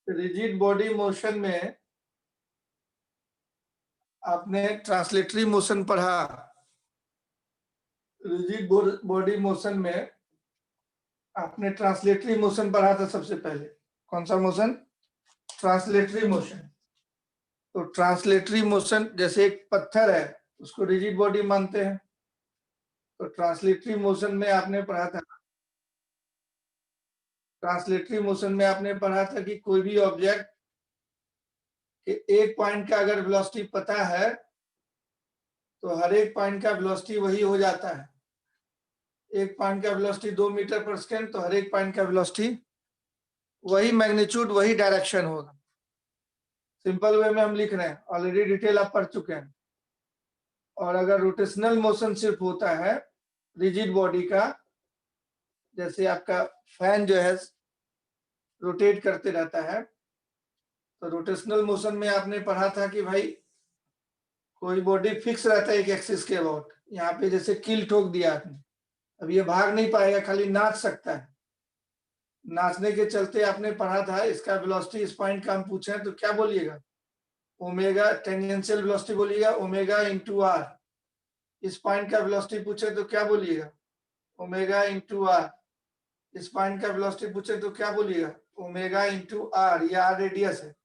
Rigid body motion में आपने translatory motion पढ़ा। रिजिड बॉडी मोशन में आपने ट्रांसलेटरी मोशन पढ़ा था सबसे पहले। कौन सा मोशन? Translatory motion. तो ट्रांसलेटरी मोशन जैसे एक पत्थर है उसको रिजिड बॉडी मानते हैं। तो ट्रांसलेटरी मोशन में आपने पढ़ा था कि कोई भी ऑब्जेक्ट के एक पॉइंट का अगर वेलोसिटी पता है तो हर एक पॉइंट का वेलोसिटी वही हो जाता है। एक पॉइंट का वेलोसिटी 2 मीटर पर सेकेंड, तो हर एक पॉइंट का वेलोसिटी वही मैग्नीट्यूड वही डायरेक्शन होगा। सिंपल वे में हम लिख रहे हैं, ऑलरेडी डिटेल आप पढ़ चुके हैं। और अगर रोटेशनल मोशन सिर्फ होता है रिजिड बॉडी का, जैसे आपका फैन जो है रोटेट करते रहता है, तो रोटेशनल मोशन में आपने पढ़ा था कि भाई कोई बॉडी फिक्स रहता है एक एक्सिस के अबाउट। यहाँ पे जैसे कील ठोक दिया आपने, अब ये भाग नहीं पाएगा, खाली नाच सकता है। नाचने के चलते आपने पढ़ा था इसका वेलोसिटी इस पॉइंट का हम पूछे तो क्या बोलिएगा? ओमेगा टेंजेंशियल वेलोसिटी बोलिएगा, ओमेगा इंटू आर। इस पॉइंट का वेलोसिटी पूछे तो क्या बोलिएगा? Omega into r. इस पॉइंट का वेलोसिटी पूछे तो क्या बोलिएगा? Omega into r. ये आर रेडियस है।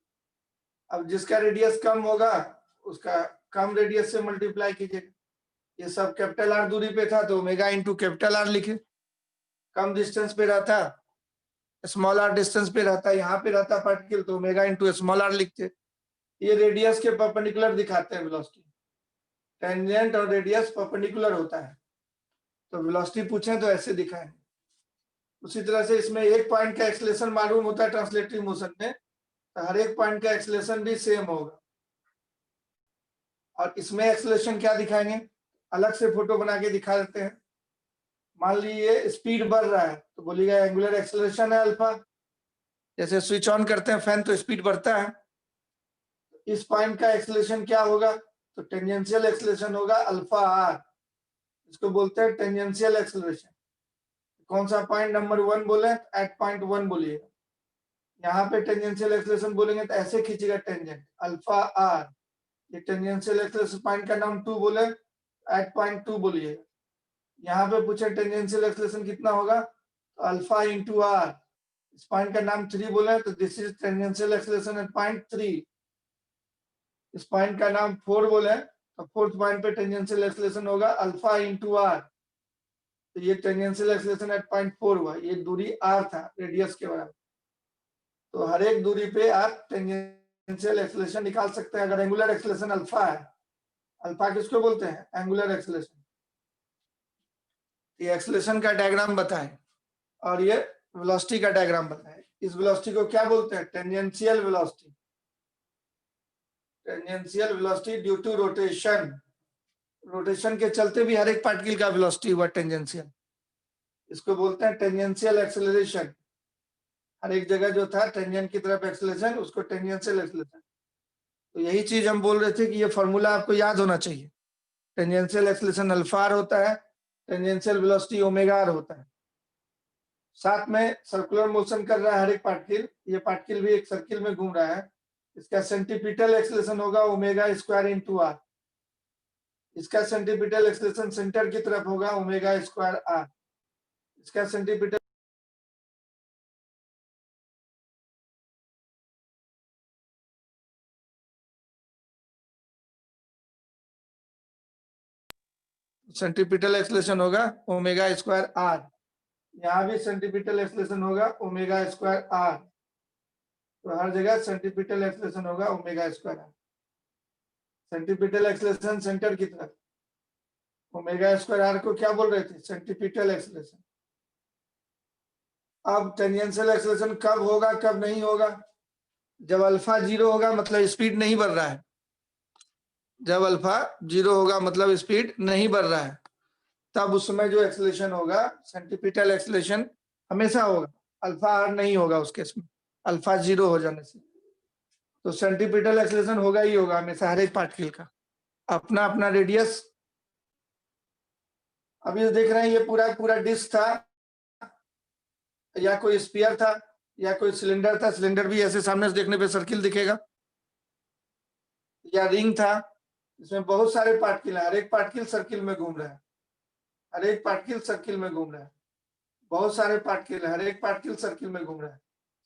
अब जिसका रेडियस कम होगा उसका कम रेडियस से मल्टीप्लाई कीजिएगा। ये सब कैपिटल आर दूरी पे था तो ओमेगा इंटू कैपिटल आर लिखे। कम डिस्टेंस पे रहता, स्मॉल आर डिस्टेंस पे रहता, यहाँ पे रहता पार्टिकल तो ओमेगा इंटू स्मॉल आर लिखते। ये रेडियस के परपेंडिकुलर दिखाते हैं वेलोसिटी। टेंजेंट और रेडियस परपेंडिकुलर होता है तो वेलोसिटी पूछे तो ऐसे दिखाएंगे। उसी तरह से इसमें एक पॉइंट का एक्सेलरेशन मालूम होता है ट्रांसलेटरी मोशन में, तो हर एक पॉइंट का एक्सेलरेशन भी सेम होगा। और इसमें एक्सेलरेशन क्या दिखाएंगे, अलग से फोटो बना के दिखा देते हैं। मान लीजिए स्पीड बढ़ रहा है तो बोलिएगा एंगुलर एक्सेलरेशन है अल्फा। जैसे स्विच ऑन करते हैं फैन तो स्पीड बढ़ता है। इस पॉइंट का एक्सेलरेशन क्या होगा? तो टेंजेंशियल एक्सेलरेशन होगा अल्फा आर। इसको बोलते हैं टेंजेंशियल एक्सेलरेशन। कौन सा पॉइंट? नंबर 1 बोले एट पॉइंट 1 बोलिएगा। यहाँ पे टेंजेंशियल एक्सेलरेशन बोलेंगे तो ऐसे खींचेगा टेंजेंट अल्फा आर। ये टेंजेंशियल एक्सेलरेशन पॉइंट का नाम 2 बोले एट पॉइंट 2 बोलिएगा। यहाँ पे पूछे टेंजेंशियल एक्सेलरेशन कितना होगा तो अल्फा इंटू आर। इस पॉइंट का नाम 3 बोले तो this is tangential acceleration at point 3। इस पॉइंट का नाम 4 बोले तो फोर्थ पॉइंट पे टेंजेंशियल एक्सेलरेशन होगा अल्फा इंटू आर। तो ये टेंजेंशियल एक्सेलरेशन एट पॉइंट 4 हुआ। ये दूरी आर था रेडियस के बराबर। तो हर एक दूरी पे आप टेंजेंशियल एक्सेलरेशन निकाल सकते हैं। अगर एंगुलर एक्सेलरेशन अल्फा है, अल्फा किसको बोलते हैं? Angular acceleration. ये एक्सेलरेशन का डायग्राम बताएं और ये वेलोसिटी का डायग्राम बताएं। इस वेलोसिटी को क्या बोलते हैं? Tangential velocity. Tangential velocity due to rotation. Rotation के चलते भी हर एक पार्टिकल का वेलोसिटी हुआ टेंजेंशियल। इसको बोलते हैं टेंजेंशियल एक्सेलरेशन। हर एक जगह जो था टेंजेंट की तरफ एक्सेलरेशन, उसको टेंजेंशियल एक्सेलरेशन। तो यही चीज हम बोल रहे थे कि ये फॉर्मूला आपको याद होना चाहिए। टेंजेंशियल एक्सेलरेशन अल्फा आर होता है, टेंजेंशियल वेलोसिटी ओमेगा आर होता है। साथ में सर्कुलर मोशन कर रहा है हर एक पार्टिकल। ये पार्टिकल भी एक सर्किल में घूम रहा है। इसका सेंटीपिटल एक्सेलरेशन होगा ओमेगा स्क्वायर इंटू आर। इसका सेंटीपिटल एक्सेलरेशन सेंटर की तरफ होगा ओमेगा स्क्वायर आर। इसका सेंटीपिटल एक्सेलरेशन होगा ओमेगा स्क्वायर आर। यहाँ भी सेंटीपिटल एक्सेलरेशन होगा ओमेगा स्क्वायर आर। तो हर जगह सेंटीपिटल एक्सेलरेशन होगा omega square r. Centripetal acceleration centre की तरफ। ओमेगा स्क्वायर आर को क्या बोल रहे थे? Centripetal acceleration. अब टेंजेंशियल एक्सेलरेशन कब होगा कब नहीं होगा? जब अल्फा 0 होगा मतलब स्पीड नहीं बढ़ रहा है। जब अल्फा 0 होगा मतलब स्पीड नहीं बढ़ रहा है, तब उस समय जो एक्सेलरेशन होगा सेंटीपिटल एक्सेलरेशन हमेशा होगा। अल्फा आर नहीं होगा उस केस में, अल्फा 0 हो जाने से। तो सेंटीपिटल एक्सेलरेशन होगा ही होगा हमेशा हर एक पार्टिकल का, अपना अपना रेडियस। अभी देख रहे हैं ये पूरा पूरा डिस्क था या कोई स्फीयर था। या कोई सिलेंडर था, सिलेंडर भी ऐसे सामने से देखने पे सर्किल दिखेगा, या रिंग था, इसमें बहुत सारे पार्टिकल है, हर एक पार्टिकल सर्किल में घूम रहा है, हर एक पार्टिकल सर्किल में घूम रहा है, बहुत सारे पार्टिकल, हर एक पार्टिकल सर्किल में घूम रहा है,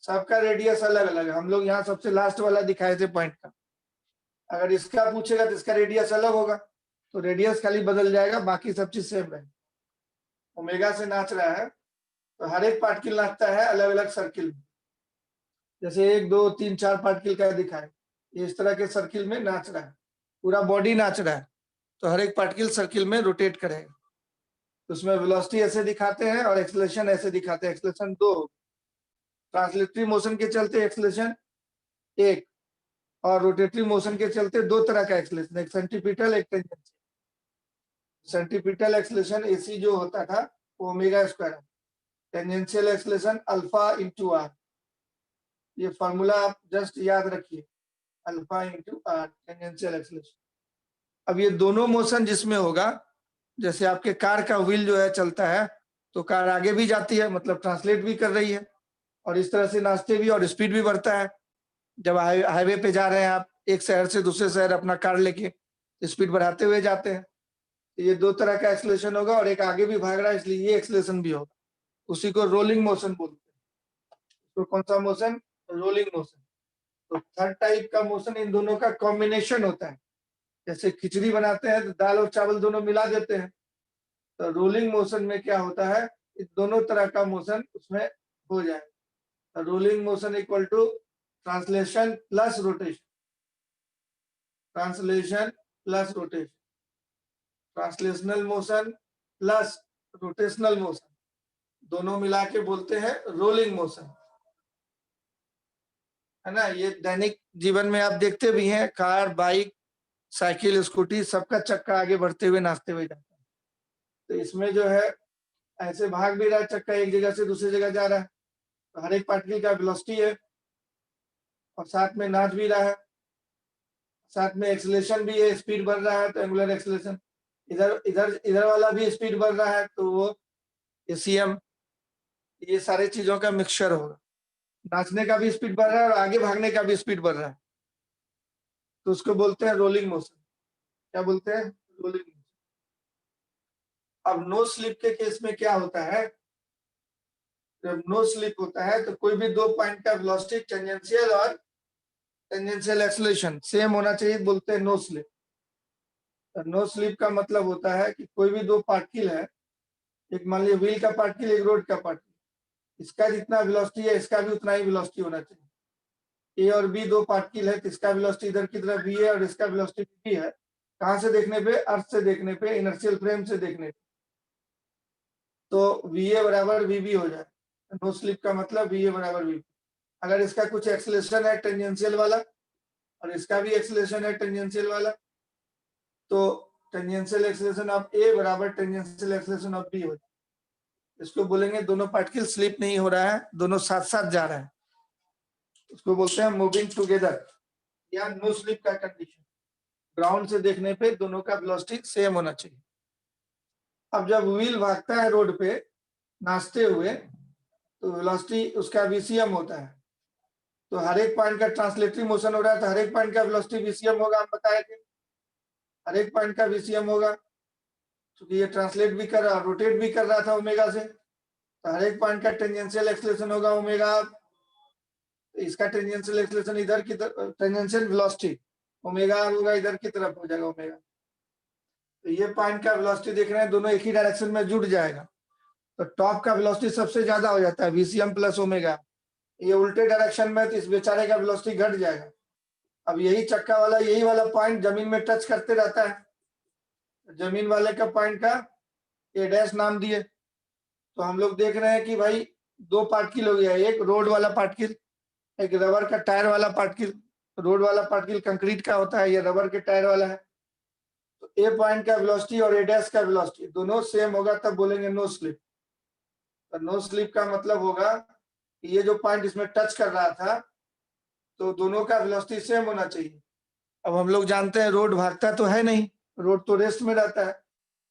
सबका रेडियस अलग अलग है। हम लोग यहाँ सबसे लास्ट वाला दिखाए थे पॉइंट का, अगर इसका पूछेगा तो इसका रेडियस अलग होगा, तो रेडियस खाली बदल जाएगा, बाकी सब चीज सेम है। ओमेगा से नाच रहा है तो हर एक पार्टिकल नाचता है अलग अलग सर्किल में, जैसे 1 2 3 4 पार्टिकल का दिखाए, इस तरह के सर्किल में नाच रहा है, पूरा बॉडी नाच रहा है, तो हर एक पार्टिकल सर्किल में रोटेट करेगा। तो उसमें वेलोसिटी ऐसे दिखाते हैं और एक्सेलरेशन ऐसे दिखाते हैं। एक्सेलरेशन 2, ट्रांसलेटरी मोशन के चलते एक्सेलरेशन 1, और रोटेटरी मोशन के चलते 2 तरह का एक्सेलरेशन, एक सेंट्रीपिटल, एक टेंजेंशियल। सेंट्रीपिटल एक्सेलरेशन एसी जो होता था वो ओमेगा स्क्वायर है, tangential acceleration alpha into r, ये फॉर्मूला आप जस्ट याद रखिए, alpha into r tangential acceleration. अब ये दोनों मोशन जिसमें होगा, जैसे आपके कार का व्हील जो है चलता है तो कार आगे भी जाती है, मतलब ट्रांसलेट भी कर रही है, और इस तरह से नाचते भी और स्पीड भी बढ़ता है। जब हाईवे पे जा रहे हैं आप एक शहर से दूसरे शहर अपना कार लेके, स्पीड बढ़ाते हुए जाते हैं, ये 2 तरह का एक्सेलरेशन होगा, और एक आगे भी भाग रहा है इसलिए ये एक्सेलरेशन भी होगा, उसी को रोलिंग मोशन बोलते हैं। तो कौन सा मोशन? Rolling motion. तो थर्ड टाइप का मोशन इन दोनों का कॉम्बिनेशन होता है, जैसे खिचड़ी बनाते हैं तो दाल और चावल दोनों मिला देते हैं, तो रोलिंग मोशन में क्या होता है, इस दोनों तरह का मोशन उसमें हो जाए। Rolling motion equal to translation plus rotation, translation plus rotation, translational motion plus rotational motion, दोनों मिला के बोलते हैं रोलिंग मोशन, है ना। ये दैनिक जीवन में आप देखते भी हैं, कार, बाइक, साइकिल, स्कूटी, सबका चक्का आगे बढ़ते हुए नाचते हुए जाता है। तो इसमें जो है ऐसे भाग भी रहा है चक्का, एक जगह से दूसरी जगह जा रहा है, तो हर एक पार्टिकल का वेलोसिटी है, और साथ में नाच भी रहा है, साथ में एक्सेलरेशन भी है, स्पीड बढ़ रहा है तो एंगुलर एक्सेलरेशन, इधर इधर इधर वाला भी स्पीड बढ़ रहा है तो वो एसीएम, ये सारे चीजों का मिक्सचर होगा। नाचने का भी स्पीड बढ़ रहा है और आगे भागने का भी स्पीड बढ़ रहा है, तो उसको बोलते हैं रोलिंग मोशन। क्या बोलते हैं? Rolling motion. अब नो स्लिप के केस में क्या होता है, जब नो स्लिप होता है तो कोई भी 2 पॉइंट का वेलोसिटी टेंजेंशियल और टेंजेंशियल एक्सेलरेशन सेम होना चाहिए, बोलते हैं नो स्लिप। नो स्लिप का मतलब होता है कि कोई भी 2 पार्टिकल है, एक मान लीजिए व्हील का पार्टिकल, एक रोड का पार्टिकल, इसका जितना वेलोसिटी है इसका भी उतना ही वेलोसिटी होना चाहिए। ए और बी 2 पार्टिकल है तो इसका वेलोसिटी इधर की तरफ v है और इसका वेलोसिटी v है। कहां से देखने पे? अर्थ से देखने पे, इनर्शियल फ्रेम से देखने पे, तो va बराबर vb हो जाए। नो स्लिप का मतलब va बराबर vb। अगर इसका कुछ एक्सेलरेशन है टेंजेंशियल वाला और इसका भी एक्सेलरेशन है टेंजेंशियल वाला, तो टेंजेंशियल एक्सेलरेशन ऑफ ए बराबर टेंजेंशियल एक्सेलरेशन ऑफ बी हो जाए। इसको बोलेंगे दोनों पार्टिकल स्लिप नहीं हो रहा है, दोनों साथ साथ जा रहा है, उसको बोलते हैं मूविंग टुगेदर या नो स्लिप का कंडीशन। ग्राउंड से देखने पे दोनों का वेलोसिटी सेम होना चाहिए। अब जब व्हील भागता है रोड पे नाचते हुए तो वेलोसिटी उसका वीसीएम होता है, तो हर एक पॉइंट का ट्रांसलेटरी मोशन हो रहा है तो हर एक पॉइंट का वेलोसिटी वीसीएम होगा, हम बताए थे, हर एक पॉइंट का वीसीएम होगा, क्योंकि ये ट्रांसलेट भी कर रहा, रोटेट भी कर रहा था ओमेगा से, तो हर एक पॉइंट का टेंजेंशियल एक्सेलरेशन होगा ओमेगा, इसका टेंजेंशियल एक्सेलरेशन इधर की तरफ, टेंजेंशियल वेलोसिटी ओमेगा होगा इधर की तरफ हो जाएगा ओमेगा, तो ये पॉइंट का वेलोसिटी देख रहे हैं दोनों एक ही डायरेक्शन में जुड़ जाएगा, तो टॉप का वेलोसिटी सबसे ज्यादा हो जाता है वीसीएम प्लस ओमेगा, ये उल्टे डायरेक्शन में तो इस बेचारे का वेलोसिटी घट जाएगा। अब यही चक्का वाला, यही वाला पॉइंट जमीन में टच करते रहता है, जमीन वाले का पॉइंट का ए डैश नाम दिए, तो हम लोग देख रहे हैं कि भाई 2 पार्टिकल हो गया, एक रोड वाला पार्टिकल, एक रबर का टायर वाला पार्टिकल। रोड वाला पार्टिकल कंक्रीट का होता है, ये रबर के टायर वाला है, तो ए पॉइंट का वेलोसिटी और ए डैश का वेलोसिटी दोनों सेम होगा, तब बोलेंगे नो स्लिप। तो नो स्लिप का मतलब होगा कि ये जो पॉइंट इसमें टच कर रहा था तो दोनों का वेलोसिटी सेम होना चाहिए। अब हम लोग जानते हैं रोड भागता तो है नहीं, रोड तो रेस्ट में रहता है,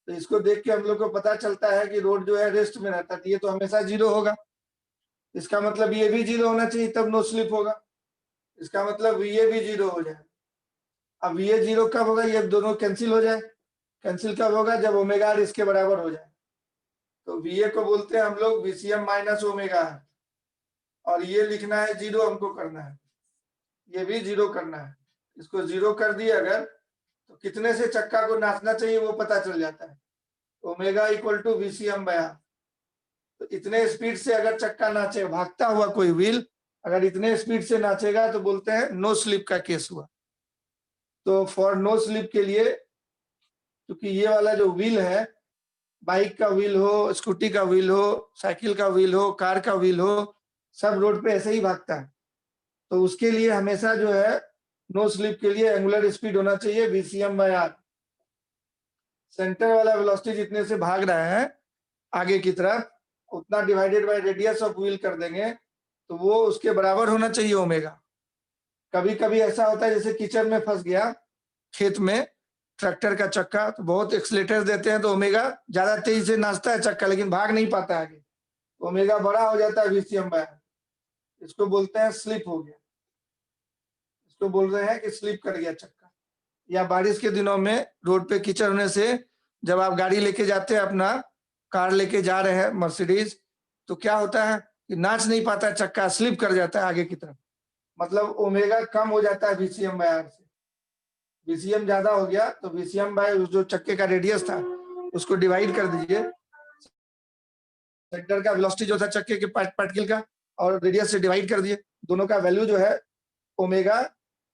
तो इसको देख के हम लोग को पता चलता है कि रोड जो है रेस्ट में रहता है, तो ये तो हमेशा 0 होगा, इसका मतलब ये भी 0 होना चाहिए, तब नो स्लिप होगा। इसका मतलब ये भी 0 हो जाए। अब ये 0 कब होगा, ये दोनों कैंसिल हो जाए। कैंसिल कब होगा, जब ओमेगा आर इसके बराबर हो जाए। तो VA को बोलते हैं हम लोग VCM माइनस ओमेगा, और ये लिखना है 0, हमको करना है, ये भी 0 करना है। इसको 0 कर दिए अगर, तो कितने से चक्का को नाचना चाहिए वो पता चल जाता है। Omega equal to VCM by r. तो इतने स्पीड से अगर चक्का नाचे, भागता हुआ कोई व्हील अगर इतने स्पीड से नाचेगा तो बोलते हैं नो स्लिप का केस हुआ। तो फॉर नो स्लिप के लिए, क्योंकि ये वाला जो व्हील है, बाइक का व्हील हो, स्कूटी का व्हील हो, साइकिल का व्हील हो, कार का व्हील हो, सब रोड पे ऐसे ही भागता है। तो उसके लिए हमेशा जो है नो स्लिप के लिए एंगुलर स्पीड होना चाहिए VCM बाय आर। सेंटर वाला वेलोसिटी जितने से भाग रहा है आगे की तरफ, उतना divided by radius of wheel कर देंगे, तो वो उसके बराबर होना चाहिए ओमेगा। कभी कभी ऐसा होता है जैसे कीचड़ में फंस गया खेत में ट्रैक्टर का चक्का, तो बहुत एक्सीलरेटर देते हैं तो ओमेगा ज्यादा तेजी से नाचता है चक्का, लेकिन भाग नहीं पाता है आगे, ओमेगा बड़ा हो जाता है VCM बाय आर। इसको बोलते हैं स्लिप हो गया, इसको बोल रहे हैं कि स्लिप कर गया चक्का। या बारिश के दिनों में रोड पे कीचड़ होने से जब आप गाड़ी लेके जाते हैं, अपना कार लेके जा रहे हैं मर्सिडीज, तो क्या होता है कि नाच नहीं पाता चक्का, स्लिप कर जाता है आगे की तरफ। मतलब ओमेगा कम हो जाता है VCM बाय आर से। VCM ज्यादा हो गया तो VCM बाय जो चक्के का रेडियस था उसको डिवाइड कर दीजिए, सेक्टर का वेलोसिटी जो था चक्के के पार्टिकल का, और रेडियस से डिवाइड कर दिए, दोनों का वैल्यू जो है ओमेगा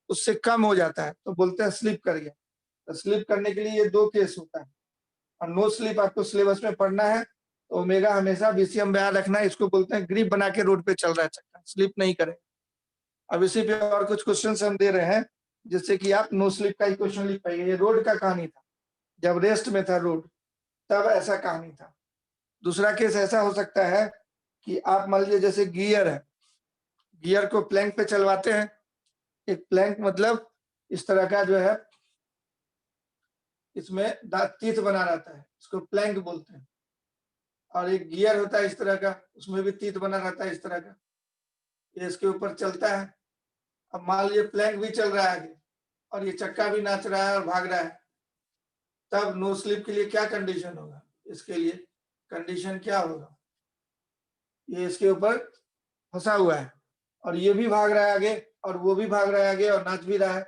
उससे कम हो जाता है, तो बोलते हैं स्लिप कर गया। तो स्लिप करने के लिए ये 2 केस होता है। और नो स्लिप आपको सिलेबस में पढ़ना है, तो ओमेगा हमेशा VCM बाय आर रखना है। इसको बोलते हैं ग्रिप बना के रोड पे चल रहा है चक्का, स्लिप नहीं करे। अब इसी पे और कुछ क्वेश्चन हम दे रहे हैं जिससे कि आप नो स्लिप का ही क्वेश्चन लिख पाइए। ये रोड का कहानी था, जब रेस्ट में था रोड तब ऐसा कहानी था। दूसरा केस ऐसा हो सकता है कि आप मान लीजिए जैसे गियर है, गियर को प्लैंक पे चलवाते हैं। एक प्लैंक मतलब इस तरह का जो है, इसमें तीत बना रहता है, इसको प्लैंक बोलते हैं। और एक गियर होता है इस तरह का, उसमें भी तीत बना रहता है इस तरह का, ये इसके ऊपर चलता है। अब मान लीजिए प्लैंक भी चल रहा है आगे और ये चक्का भी नाच रहा है और भाग रहा है, तब नो स्लिप के लिए क्या कंडीशन होगा? इसके लिए कंडीशन क्या होगा, ये इसके ऊपर फंसा हुआ है और ये भी भाग रहा है आगे और वो भी भाग रहा है आगे और नाच भी रहा है,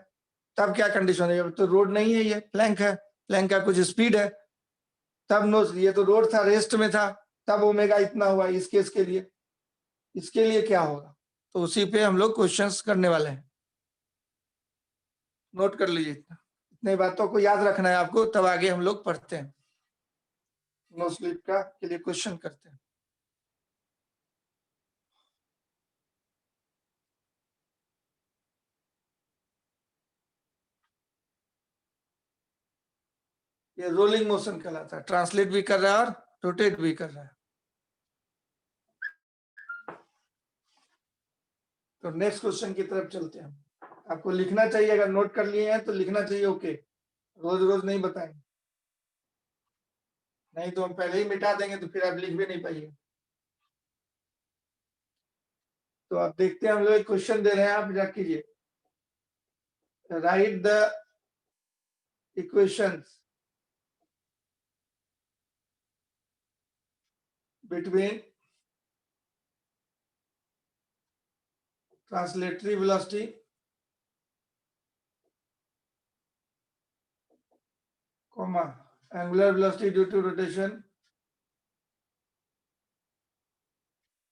तब क्या कंडीशन है? तो रोड नहीं है, ये प्लैंक है, प्लैंक का कुछ स्पीड है, तब नो। ये तो रोड था, रेस्ट में था, तब ओमेगा इतना हुआ। इस केस के लिए, इसके लिए क्या होगा? तो उसी पे हम लोग क्वेश्चंस करने वाले हैं, नोट कर लीजिए। इतने बातों को याद रखना है आपको, तब आगे हम लोग पढ़ते हैं, नो स्लिप का के लिए क्वेश्चन करते हैं। ये रोलिंग मोशन कहलाता है, ट्रांसलेट भी कर रहा है और रोटेट भी कर रहा है। तो नेक्स्ट क्वेश्चन की तरफ चलते हैं। आपको लिखना चाहिए, अगर नोट कर लिए हैं तो लिखना चाहिए, ओके। रोज रोज नहीं बताएंगे, नहीं तो हम पहले ही मिटा देंगे तो फिर आप लिख भी नहीं पाइए। तो आप देखते हैं, हम लोग एक क्वेश्चन दे रहे हैं, आप याद कीजिए। Right the equations between translatory velocity comma angular velocity due to rotation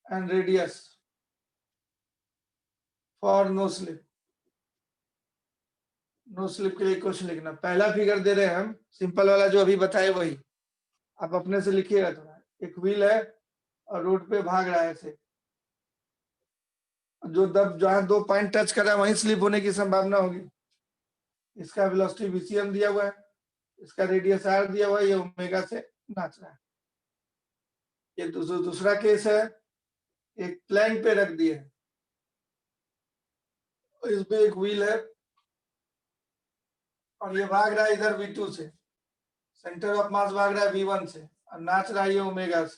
and radius for no slip। No slip के लिए क्वेश्चन लिखना। पहला फिगर दे रहे हैं हम, सिंपल वाला जो अभी बताए वही आप अपने से लिखिएगा थोड़ा। एक व्हील है और रोड पे भाग रहा है ऐसे, जो दब जहां 2 पॉइंट टच कर रहा है वहीं स्लिप होने की संभावना होगी। इसका वेलोसिटी VCM दिया हुआ है, इसका रेडियस R दिया हुआ है, ये ओमेगा से नाच रहा है। ये दूसरा केस है, एक प्लैंक पे रख दिए, इस पे एक व्हील है और ये भाग रहा है इधर V2 से, सेंटर ऑफ मास भाग रहा है V1 से और नाच रहा है ये ओमेगा से,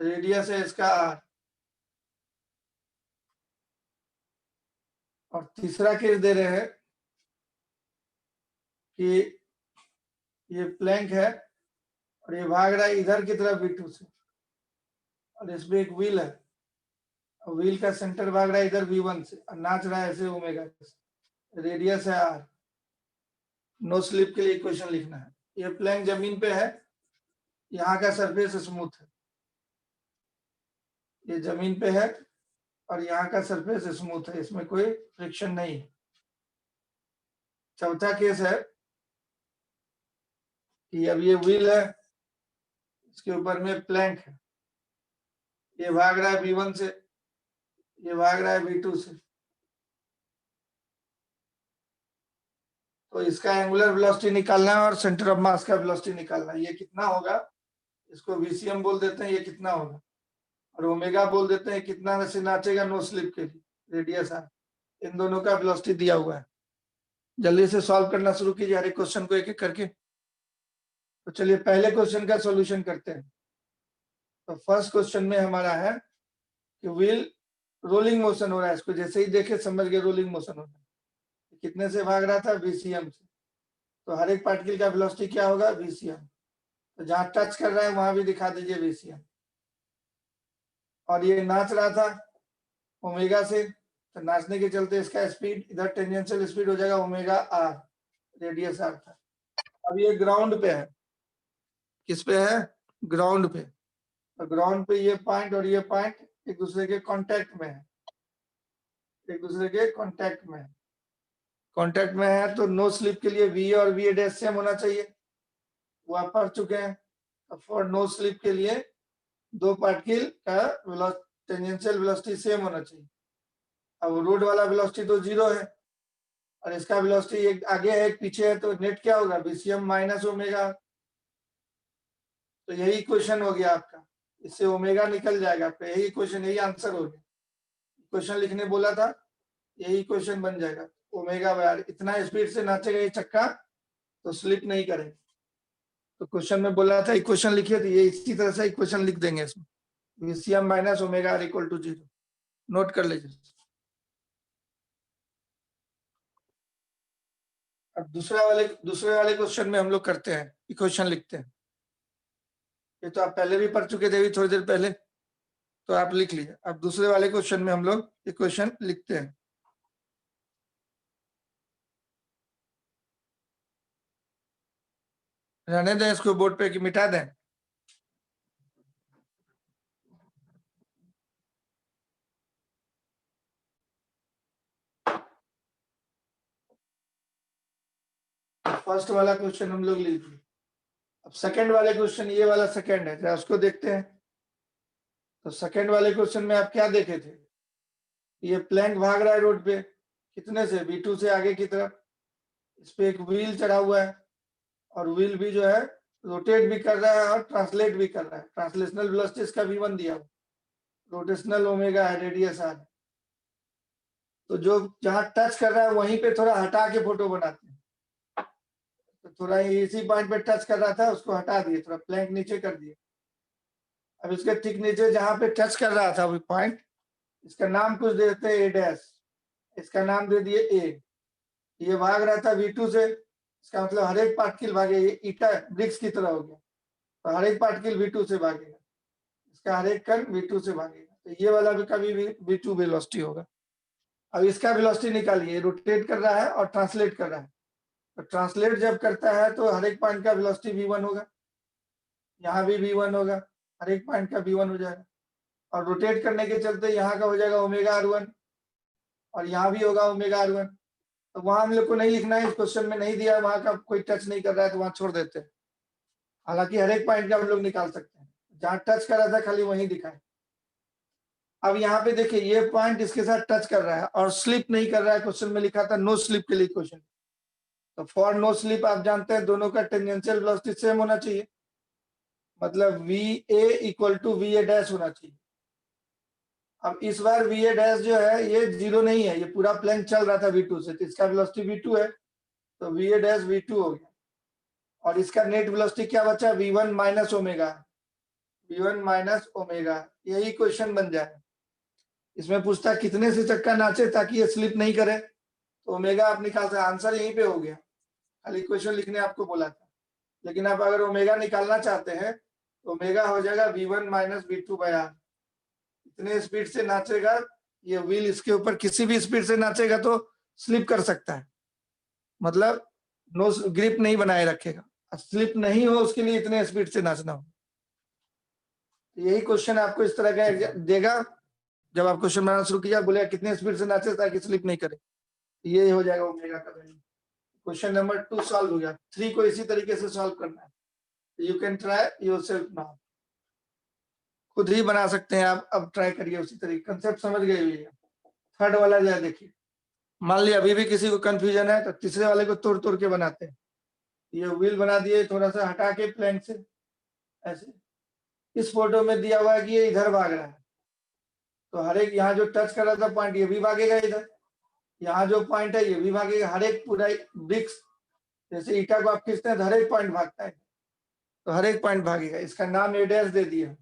रेडियस है इसका R। और तीसरा केस दे रहे हैं कि ये प्लैंक है और ये भाग रहा है इधर की तरफ V2 से, और इसमें एक व्हील है, व्हील का सेंटर भाग रहा है इधर V1 से और नाच रहा है ऐसे ओमेगा से, रेडियस है R। नो स्लिप के लिए इक्वेशन लिखना है। ये प्लैंक जमीन पे है, यहाँ का सरफेस स्मूथ है, ये जमीन पे है और यहाँ का सरफेस स्मूथ है, इसमें कोई फ्रिक्शन नहीं है। चौथा केस है कि अब ये व्हील है, इसके ऊपर में प्लैंक है, ये भाग रहा है V1 से, ये भाग रहा है V2 से, तो इसका एंगुलर वेलोसिटी निकालना है और सेंटर ऑफ मास का वेलोसिटी निकालना है। ये कितना होगा, इसको VCM बोल देते हैं, ये कितना होगा, और ओमेगा बोल देते हैं कितना से नाचेगा नो स्लिप के लिए, रेडियस आर। इन दोनों का वेलोसिटी दिया हुआ है। जल्दी से सॉल्व करना शुरू कीजिए हर एक क्वेश्चन को एक एक करके। तो चलिए पहले क्वेश्चन का सॉल्यूशन करते हैं। तो फर्स्ट क्वेश्चन में हमारा है कि व्हील रोलिंग मोशन हो रहा है, इसको जैसे ही देखे समझ गए रोलिंग मोशन हो रहा है। कितने से भाग रहा था, VCM से, तो हर एक पार्टिकल का वेलोसिटी क्या होगा, VCM। तो जहां टच कर रहा है वहां भी दिखा दीजिए VCM। और ये नाच रहा था ओमेगा से, तो नाचने के चलते इसका स्पीड इधर टेंजेंशियल स्पीड हो जाएगा ओमेगा R, रेडियस R था। अब ये ग्राउंड पे है, किस पे है, ग्राउंड पे। तो ग्राउंड पे ये पॉइंट और ये पॉइंट एक दूसरे के कांटेक्ट में है, एक दूसरे के कांटेक्ट में है। कांटेक्ट में है तो नो स्लिप के लिए V और V डैश सेम होना चाहिए, वो आप पढ़ चुके हैं। फॉर नो स्लिप के लिए दो पार्टिकल का टेंजेंशियल वेलोसिटी सेम होना चाहिए। अब रोड वाला वेलोसिटी तो 0 है और इसका वेलोसिटी एक आगे है एक पीछे है, तो नेट क्या होगा, VCM माइनस ओमेगा। तो यही क्वेश्चन हो गया आपका, इससे ओमेगा निकल जाएगा आपका, यही क्वेश्चन, यही आंसर हो गया। क्वेश्चन लिखने बोला था, यही क्वेश्चन बन जाएगा। ओमेगा बाय आर, इतना स्पीड से नाचेगा ये चक्का तो स्लिप नहीं करेगा। तो क्वेश्चन में बोला था इक्वेशन लिखिए, तो ये इसी तरह से इक्वेशन लिख देंगे इसमें, VCM minus omega r equal to 0। Note कर लीजिए। अब दूसरे वाले क्वेश्चन में हम लोग करते हैं, इक्वेशन लिखते हैं। ये तो आप पहले भी पढ़ चुके थे अभी थोड़ी देर पहले, तो आप लिख लीजिए। अब दूसरे वाले क्वेश्चन में हम लोग इक्वेशन लिखते हैं। रहने दें इसको बोर्ड पे कि मिटा दें, फर्स्ट वाला क्वेश्चन हम लोग लिख लिए। अब सेकंड वाले क्वेश्चन, ये वाला सेकंड है, जरा उसको देखते हैं। तो सेकंड वाले क्वेश्चन में आप क्या देखे थे, ये प्लैंक भाग रहा है रोड पे, कितने से, V2 से आगे की तरफ। इस पे एक व्हील चढ़ा हुआ है और व्हील भी जो है रोटेट भी कर रहा है और ट्रांसलेट भी कर रहा है। ट्रांसलेशनल वेलोसिटी इसका V1 दिया हुआ, रोटेशनल ओमेगा है, रेडियस आर। तो जो जहां टच कर रहा है वहीं पे थोड़ा हटा के फोटो बनाते हैं। तो थोड़ा इसी पॉइंट पे टच कर रहा था, उसको हटा दिए, थोड़ा प्लैंक नीचे कर दिए। अब इसके ठीक नीचे जहां पे टच कर रहा था वो पॉइंट, इसका नाम कुछ देते हैं A डैश, इसका नाम दे दिए A। ये भाग रहा था V2 से, इसका मतलब हर एक पार्टिकल भागे, ये ईटा ब्रिक्स की तरह हो गया, तो हर एक पार्टिकल V2 से भागेगा, इसका हर एक कण V2 से भागेगा। तो ये वाला भी कभी भी V2 वेलोसिटी होगा। अब इसका वेलोसिटी निकालिए, रोटेट कर रहा है और ट्रांसलेट कर रहा है। तो ट्रांसलेट जब करता है तो हर एक पॉइंट का वेलोसिटी V1 होगा, यहाँ भी V1 होगा, हर एक पॉइंट का V1 हो जाएगा। और रोटेट करने के चलते यहाँ का हो जाएगा ओमेगा R1 और यहाँ भी होगा ओमेगा R1। तो वहां हम लोग को नहीं लिखना है, इस क्वेश्चन में नहीं दिया, वहां का कोई टच नहीं कर रहा है तो वहां छोड़ देते हैं। हालांकि हर एक पॉइंट का हम लोग निकाल सकते हैं, जहां टच कर रहा था खाली वहीं दिखाए। अब यहाँ पे देखिए ये पॉइंट इसके साथ टच कर रहा है और स्लिप नहीं कर रहा है, क्वेश्चन में लिखा था नो स्लिप के लिए क्वेश्चन। तो फॉर नो स्लिप आप जानते हैं दोनों का टेंजेंशियल वेलोसिटी सेम होना चाहिए, मतलब VA equal to VA dash होना चाहिए। अब इस बार VA डैश जो है ये 0 नहीं है, ये पूरा प्लैंक चल रहा था V2 से, तो इसका वेलोसिटी V2 है, तो VA डैश V2 हो गया। और इसका नेट वेलोसिटी क्या बचा, V1 minus omega, V1 minus omega, यही क्वेश्चन बन जाए। इसमें पूछता है कितने से चक्का नाचे ताकि ये स्लिप नहीं करे, तो ओमेगा आप निकाल सकते, आंसर यहीं पे हो गया, खाली इक्वेशन लिखने आपको बोला था। लेकिन आप अगर ओमेगा निकालना चाहते हैं तो ओमेगा हो जाएगा v1 माइनस v2/r। इतने स्पीड से नाचेगा ये व्हील, इसके ऊपर किसी भी स्पीड से नाचेगा तो स्लिप कर सकता है, मतलब नो ग्रिप नहीं बनाए रखेगा, स्लिप नहीं हो उसके लिए इतने स्पीड से नाचना हो। यही क्वेश्चन आपको इस तरह का देगा, जब आप क्वेश्चन बनाना शुरू किया बोलेगा कितने स्पीड से नाचे ताकि स्लिप नहीं करे, ये हो जाएगा ओमेगा का वैल्यू। क्वेश्चन नंबर 2 सॉल्व हो गया। 3 को इसी तरीके से सॉल्व करना है, you can try yourself now, खुद ही बना सकते हैं आप, अब ट्राई करिए उसी तरीके, कंसेप्ट समझ गए हुए। थर्ड वाला जो है देखिए, मान लिया अभी भी किसी को कंफ्यूजन है तो तीसरे वाले को तोड़ तोड़ के बनाते हैं। ये व्हील बना दिए थोड़ा सा हटा के प्लैंक से ऐसे। इस फोटो में दिया हुआ है कि ये इधर भाग रहा है, तो हर एक यहाँ जो टच कर रहा था पॉइंट ये भी भागेगा इधर, यहाँ जो पॉइंट है ये भी भागेगा, हर एक पूरा ब्रिक्स जैसे ईटा को आप खींचते हैं तो हर एक पॉइंट भागता है, तो हर एक पॉइंट भागेगा। इसका नाम ए डैश दे दिया,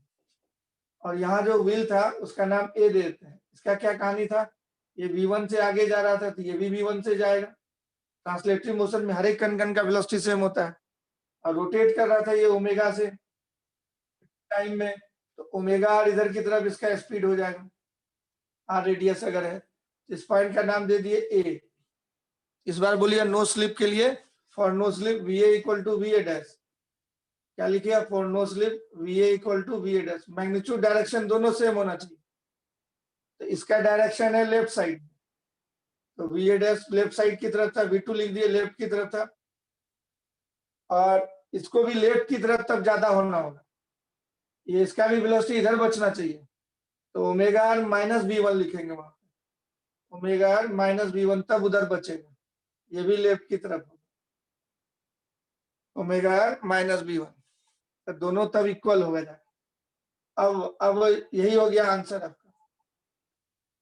और यहाँ जो व्हील था उसका नाम ए दे देते हैं। इसका क्या कहानी था, ये v1 से आगे जा रहा था तो ये भी v1 से जाएगा, ट्रांसलेटरी मोशन में हर एक कण कण का वेलोसिटी सेम होता है, और रोटेट कर रहा था ये ओमेगा से टाइम में, तो ओमेगा आर इधर की तरफ इसका स्पीड हो जाएगा, आर रेडियस अगर है। इस पॉइंट का नाम दे दिए ए। इस बार बोलिए नो स्लिप के लिए, for no slip v a equal to v a dash, क्या लिखिए for no slip v a equal to v a dash, magnitude direction दोनों सेम होना चाहिए, तो इसका डायरेक्शन है लेफ्ट साइड, तो v a dash left side की तरफ था, v2 लिख दिए लेफ्ट की तरफ था, और इसको भी लेफ्ट की तरफ तब ज्यादा होना होगा, ये इसका भी वेलोसिटी इधर बचना चाहिए, तो ओमेगा आर माइनस v1 लिखेंगे वहां, ओमेगा आर माइनस v1 तब उधर बचेगा, ये भी लेफ्ट की तरफ होगा, ओमेगा आर माइनस v1, तो दोनों तब इक्वल हो गया। अब यही हो गया आंसर आपका।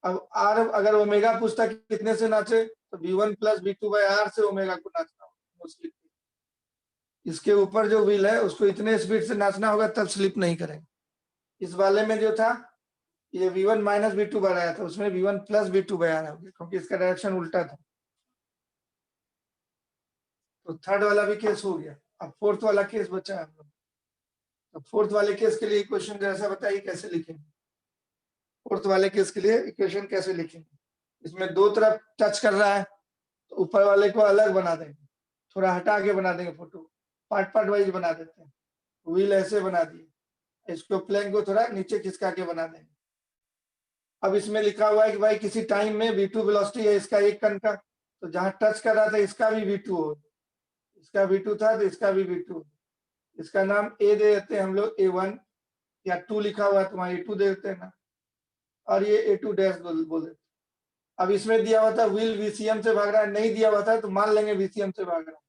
अब आर अगर ओमेगा पूछता कि कितने से नाचे, तो v1 प्लस v2/r से ओमेगा को नाचना होगा, इसके ऊपर जो व्हील है उसको इतने स्पीड से नाचना होगा तब स्लिप नहीं करेंगे। इस वाले में जो था ये v1 माइनस v2 बढ़ाया था, उसमें v1 प्लस v2/r हो गया क्योंकि इसका डायरेक्शन उल्टा था। तो थर्ड वाला भी केस हो गया, अब फोर्थ वाला केस बचा है हम लोग। तो फोर्थ वाले केस के लिए इक्वेशन जैसा बताइए कैसे लिखेंगे, फोर्थ वाले केस के लिए इक्वेशन कैसे लिखेंगे। इसमें दो तरफ टच कर रहा है तो ऊपर वाले को अलग बना देंगे, थोड़ा हटा के बना देंगे, फोटो पार्ट पार्ट वाइज बना देते हैं, व्हील ऐसे बना दिए, इसको प्लेन को थोड़ा नीचे खिसका के बना देंगे। अब इसमें लिखा हुआ है कि भाई किसी टाइम में v2 वेलोसिटी है इसका एक कण का, तो जहां टच कर रहा था इसका भी v2 हो, इसका v2 था तो इसका भी v2, इसका नाम a दे देते हैं हम लोग a1, या 2 लिखा हुआ है तो वहां a2 दे देते हैं ना, और ये a2 डैश बोल देते। अब इसमें दिया हुआ था व्हील VCM से भाग रहा है, नहीं दिया हुआ था तो मान लेंगे VCM से भाग रहा है,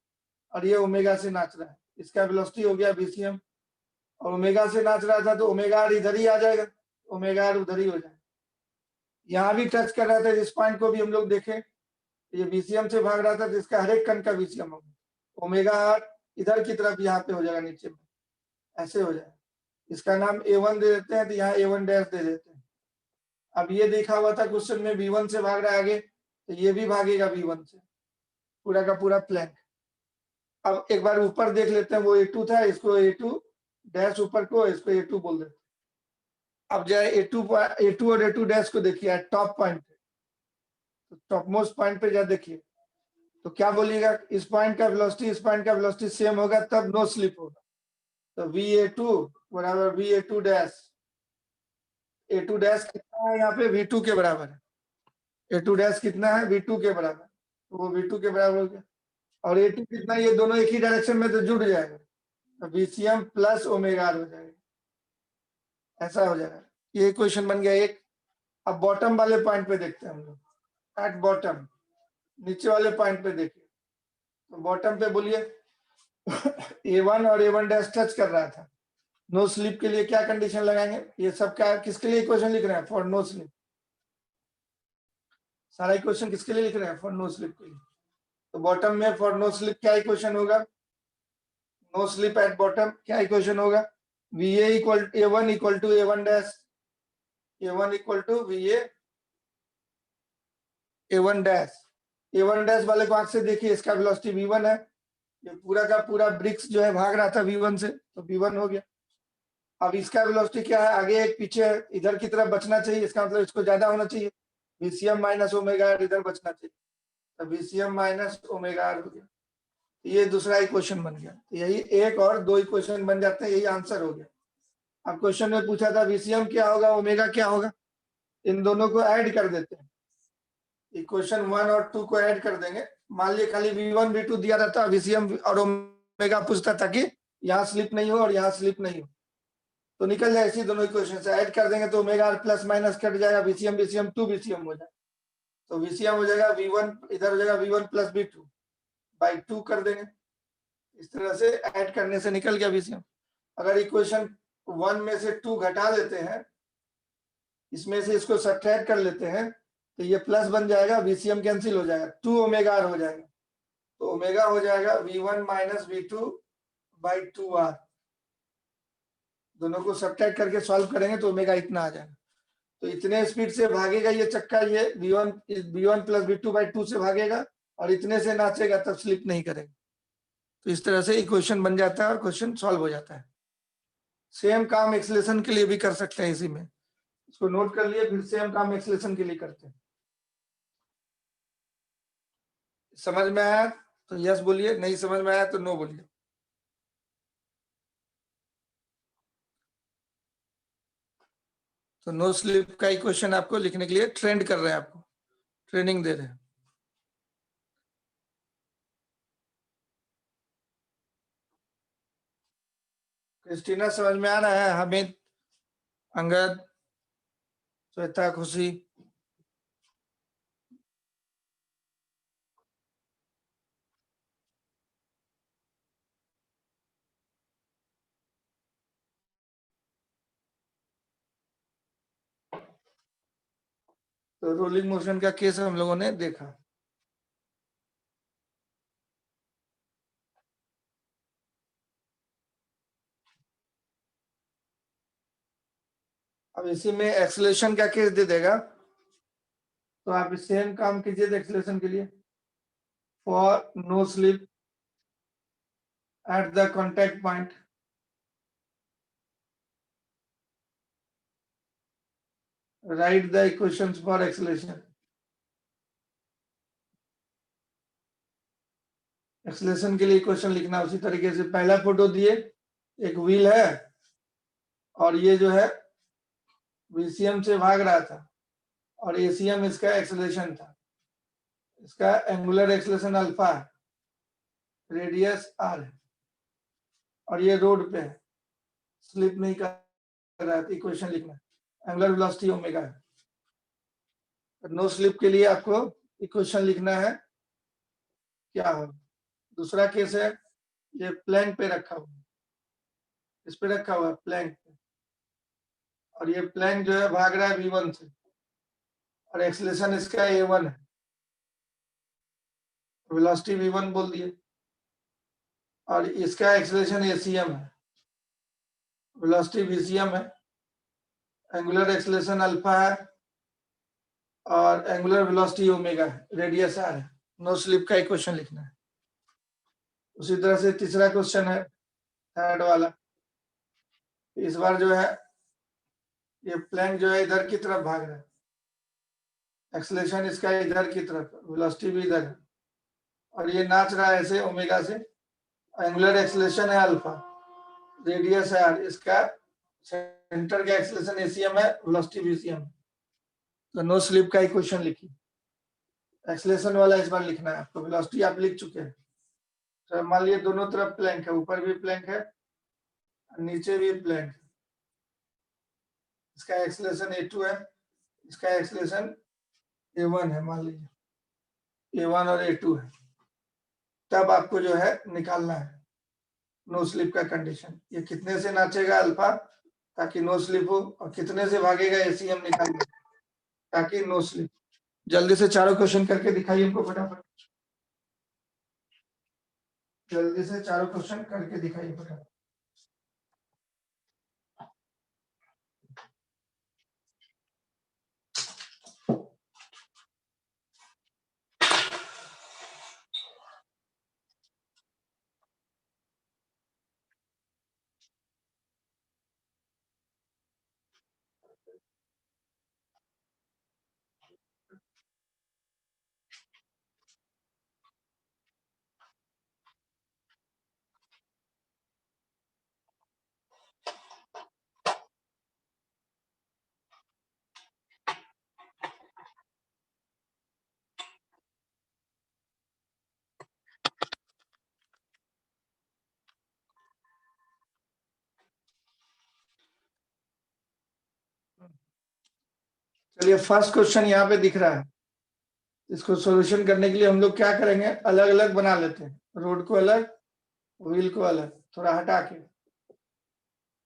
और ये ओमेगा से नाच रहा है, इसका वेलोसिटी हो गया VCM, और ओमेगा से नाच रहा था तो ओमेगा आर इधर ही आ जाएगा, ओमेगा आर उधर ही हो जाएगा। यहाँ भी टच कर रहा था, इस पॉइंट को भी हम लोग देखें, ये VCM से भाग रहा था तो इसका हर एक कण का VCM होगा, ओमेगा आर इधर की तरफ यहाँ पे हो जाएगा नीचे में, ऐसे हो जाएगा। इसका नाम A1 दे देते हैं तो यहाँ A1 डैश दे देते हैं। अब ये देखा हुआ था क्वेश्चन में V1 से भाग रहा है आगे, तो ये भी भागेगा V1 से, पूरा का पूरा प्लैंक। अब एक बार ऊपर देख लेते हैं, वो A2 था, इसको A2 डैश ऊपर को, इसको A2 बोल देते हैं। अब जाए A2 और A2 डैश को देखिए टॉप पॉइंट पे, तो टॉप मोस्ट पॉइंट पे जा देखिए, तो क्या बोलिएगा, इस पॉइंट का वेलोसिटी इस पॉइंट का वेलोसिटी सेम होगा तब नो स्लिप होगा, तो VA2 बराबर VA2 डैश, A2 डैश कितना है यहाँ पे V2 के बराबर है, A2 डैश कितना है V2 के बराबर, तो वो V2 के बराबर हो गया, और A2 कितना, ये दोनों एक ही डायरेक्शन में तो जुड़ जाएगा, तो VCM प्लस ओमेगा आर हो जाएगा, ऐसा हो जाएगा। ये क्वेश्चन बन गया एक। अब बॉटम वाले पॉइंट पे देखते हैं हम लोग, एट बॉटम, नीचे वाले पॉइंट पे देखिए, तो बॉटम पे बोलिए A1 और A1 डैश टच कर रहा था, नो स्लिप के लिए क्या कंडीशन लगाएंगे, ये सब क्या किसके लिए इक्वेशन लिख रहे हैं, फॉर नो स्लिप, सारा इक्वेशन किसके लिए लिख रहे हैं, फॉर नो स्लिप के लिए। तो बॉटम में फॉर नो स्लिप क्या इक्वेशन होगा, नो स्लिप एट बॉटम क्या इक्वेशन होगा, VA equal A1 equal to A1 dash, A1 equal to VA A1 dash, A1 dash वाले को आंख से देखिए, इसका वेलोसिटी v1 है, ये पूरा का पूरा ब्रिक्स जो है भाग रहा था v1 से, तो v1 हो गया। अब इसका वेलोसिटी क्या है, आगे एक पीछे है, इधर की तरफ बचना चाहिए, इसका मतलब इसको ज्यादा होना चाहिए, VCM माइनस ओमेगा आर इधर बचना चाहिए, तो VCM माइनस ओमेगा आर हो गया। ये दूसरा इक्वेशन बन गया। यही एक और दो इक्वेशन बन जाते हैं, यही आंसर हो गया। अब क्वेश्चन में पूछा था VCM क्या होगा, ओमेगा क्या होगा, इन दोनों को ऐड कर देते हैं, इक्वेशन 1 और 2 को ऐड कर देंगे। मान लिया खाली V1 V2 दिया रहता, VCM और ओमेगा पूछता था कि यहाँ स्लिप नहीं हो और यहाँ स्लिप नहीं हो, तो निकल जाए इसी दोनों इक्वेशन से ऐड कर देंगे, तो omega r plus minus cut जाएगा, VCM VCM 2 VCM हो जाए, तो VCM हो जाएगा V1, इधर हो जाएगा V1 प्लस V2 बाई 2 कर देंगे। इस तरह से ऐड करने से निकल गया VCM। अगर इक्वेशन 1 में से 2 घटा देते हैं, इसमें से इसको सब्ट्रैक्ट कर लेते हैं, तो ये प्लस बन जाएगा, VCM कैंसिल हो जाएगा, 2 ओमेगा आर हो जाएगा, तो ओमेगा हो जाएगा V1 minus V2 by 2R। दोनों को सब्ट्रैक्ट करके सॉल्व करेंगे तो ओमेगा इतना आ जाएगा। तो इतने स्पीड से भागेगा ये चक्का, ये V1 प्लस V2 बाई 2 से भागेगा और इतने से नाचेगा, तब स्लिप नहीं करेगा। तो इस तरह से इक्वेशन बन जाता है और क्वेश्चन सॉल्व हो जाता है। सेम काम एक्सेलेरेशन के लिए भी कर सकते हैं, इसी में इसको नोट कर लिए, फिर सेम काम एक्सेलेरेशन के लिए करते हैं। समझ में आया तो यस बोलिए, नहीं समझ में आया तो नो बोलिए। तो नो स्लिप का इक्वेशन आपको लिखने के लिए ट्रेंड कर रहे हैं, आपको ट्रेनिंग दे रहे हैं। क्रिस्टीना समझ में आ रहा है, हमिद, अंगद, श्वेता, खुशी, तो रोलिंग मोशन का केस हम लोगों ने देखा। अब इसी में एक्सेलेरेशन का केस दे देगा, तो आप सेम काम कीजिए एक्सेलेरेशन के लिए। For no slip at the contact point, write the equations for acceleration. Acceleration के लिए इक्वेशन लिखना उसी तरीके से, पहला फोटो दिए, एक व्हील है और ये जो है VCM से भाग रहा था और ACM इसका एक्सेलेरेशन था, इसका एंगुलर एक्सेलेरेशन अल्फा है, रेडियस आर है, और ये रोड पे है, स्लिप नहीं कर रहा है, इक्वेशन लिखना है, एंगुलर वेलोसिटी ओमेगा है। नो स्लिप के लिए आपको इक्वेशन लिखना है, क्या हो। दूसरा केस है, ये प्लैंक पे रखा हुआ, इस पे रखा हुआ प्लैंक पे, और ये प्लैंक जो है भाग रहा है V1 से और एक्सेलेरेशन इसका A1 है, वेलोसिटी V1 बोल दिए, और इसका एक्सेलेरेशन ACM है, वेलोसिटी VCM है, एंगुलर एक्सेलेरेशन अल्फा है और एंगुलर वेलोसिटी ओमेगा है, रेडियस आर है। नो स्लिप का इक्वेशन लिखना है। उसी तरह से तीसरा क्वेश्चन है, थर्ड वाला, इस बार जो है ये प्लैंक जो है इधर की तरफ भाग रहा है, एक्सेलेरेशन इसका इधर की तरफ, वेलोसिटी भी इधर है, और ये नाच रहा है ऐसे ओमेगा से, एंगुलर एक्सेलेरेशन है अल्फा, रेडियस है आर, इसका सेंटर का एक्सेलेरेशन ACM है, वेलोसिटी VCM। तो नो स्लिप का इक्वेशन लिखिए। एक्सेलेरेशन वाला इस बार लिखना है आपको, वेलोसिटी आप लिख चुके हैं। तो मान लिया दोनों तरफ प्लैंक है, ऊपर भी प्लैंक है, नीचे भी प्लैंक है, इसका एक्सेलेरेशन A2 है, इसका एक्सेलेरेशन A1 है, मान लीजिए A1 और A2 है। तब आपको जो है निकालना है नो स्लिप का कंडीशन, ये कितने से नाचेगा अल्फा ताकि नो स्लिप हो, और कितने से भागेगा ACM निकालना ताकि नो स्लिप। जल्दी से चारों क्वेश्चन करके दिखाइए हमको फटाफट, जल्दी से चारों क्वेश्चन करके दिखाइए फटाफट। चलिए फर्स्ट क्वेश्चन यहाँ पे दिख रहा है। इसको सॉल्यूशन करने के लिए हम लोग क्या करेंगे, अलग अलग बना लेते हैं, रोड को अलग, व्हील को अलग, थोड़ा हटा के।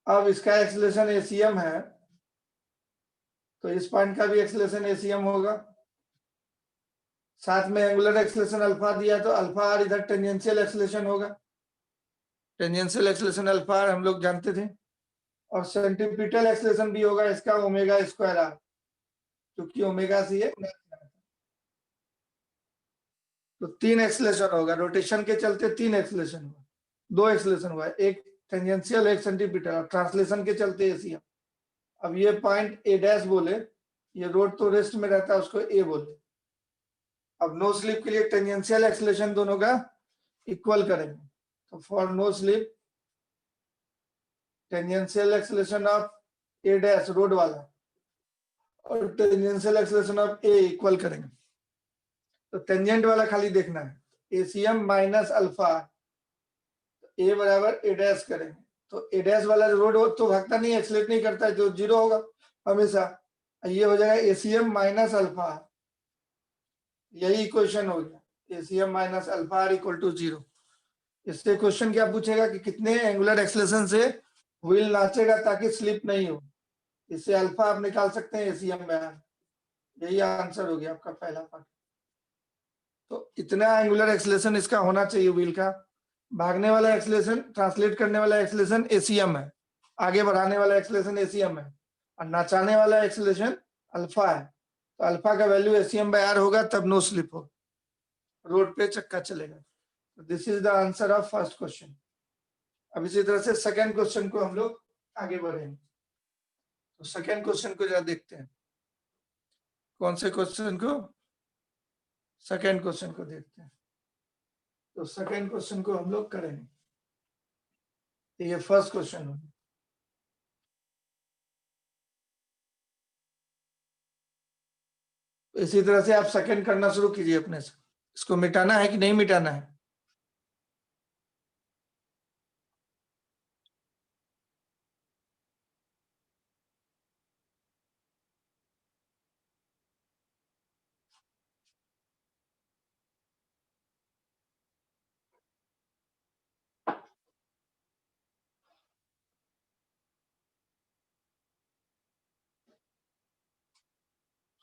अब इसका एक्सीलरेशन एसीएम है, तो इस पॉइंट का भी एक्सीलरेशन एसीएम होगा। साथ में एंगुलर एक्सीलरेशन अल्फा दिया, तो अल्फा आर इधर टेंजेंशियल एक्सीलरेशन होगा। टेंजेंशियल एक्सीलरेशन अल्फा आर हम लोग जानते थे। और सेंट्रीपिटल एक्सीलरेशन भी होगा इसका ओमेगा स्क्वायर आर, क्योंकि ओमेगा से ये तो 3 एक्सीलरेशन होगा। रोटेशन के चलते 3 एक्सीलरेशन हुआ, 2 एक्सीलरेशन हुआ, एक टेंजेंशियल एक सेंट्रीपिटल, और ट्रांसलेशन के चलते एसीएम। अब ये पॉइंट ए डैश बोले, ये रोड तो रेस्ट में रहता है, उसको ए बोले। अब नो स्लिप के लिए टेंजेंशियल एक्सीलरेशन दोनों का इक्वल करेंगे, तो for no slip tangential acceleration of a dash rod वाला और tangential acceleration of a equal करेंगे। तो टेंजेंट वाला खाली देखना है, एसीएम माइनस अल्फा, ए बराबर ए डैश करेंगे। तो ए डैश वाला रोड हो तो भागता नहीं, एक्सीलरेट नहीं करता है, जो जीरो होगा हमेशा। ये हो जाएगा एसीएम माइनस अल्फा, यही इक्वेशन हो गया, ACM minus alpha are equal to 0। इससे क्वेश्चन क्या पूछेगा कि कितने एंगुलर एक्सीलरेशन से व्हील नाचेगा ताकि स्लिप नहीं हो। इससे अल्फा आप निकाल सकते हैं एसीएम में आर, यही आंसर हो गया आपका पहला पार्ट। तो इतना एंगुलर एक्सीलरेशन इसका होना चाहिए व्हील का। भागने वाला एक्सीलरेशन, ट्रांसलेट करने वाला एक्सीलरेशन एसीएम है, आगे बढ़ाने वाला एक्सीलरेशन एसीएम है, और नचाने वाला एक्सीलरेशन अल्फा है। तो अल्फा का वैल्यू एसीएम बाय आर होगा, तब नो स्लिप हो, रोड पे चक्का चलेगा। This is the answer of first question. अब इसी तरह से सेकेंड क्वेश्चन को हम लोग आगे बढ़ेंगे। तो सेकेंड क्वेश्चन को जरा देखते हैं। कौन से क्वेश्चन को? सेकेंड क्वेश्चन को देखते हैं। तो सेकेंड क्वेश्चन को हम लोग करेंगे। ये फर्स्ट क्वेश्चन होगा। इसी तरह से आप सेकेंड करना शुरू कीजिए अपने से। इसको मिटाना है कि नहीं मिटाना है?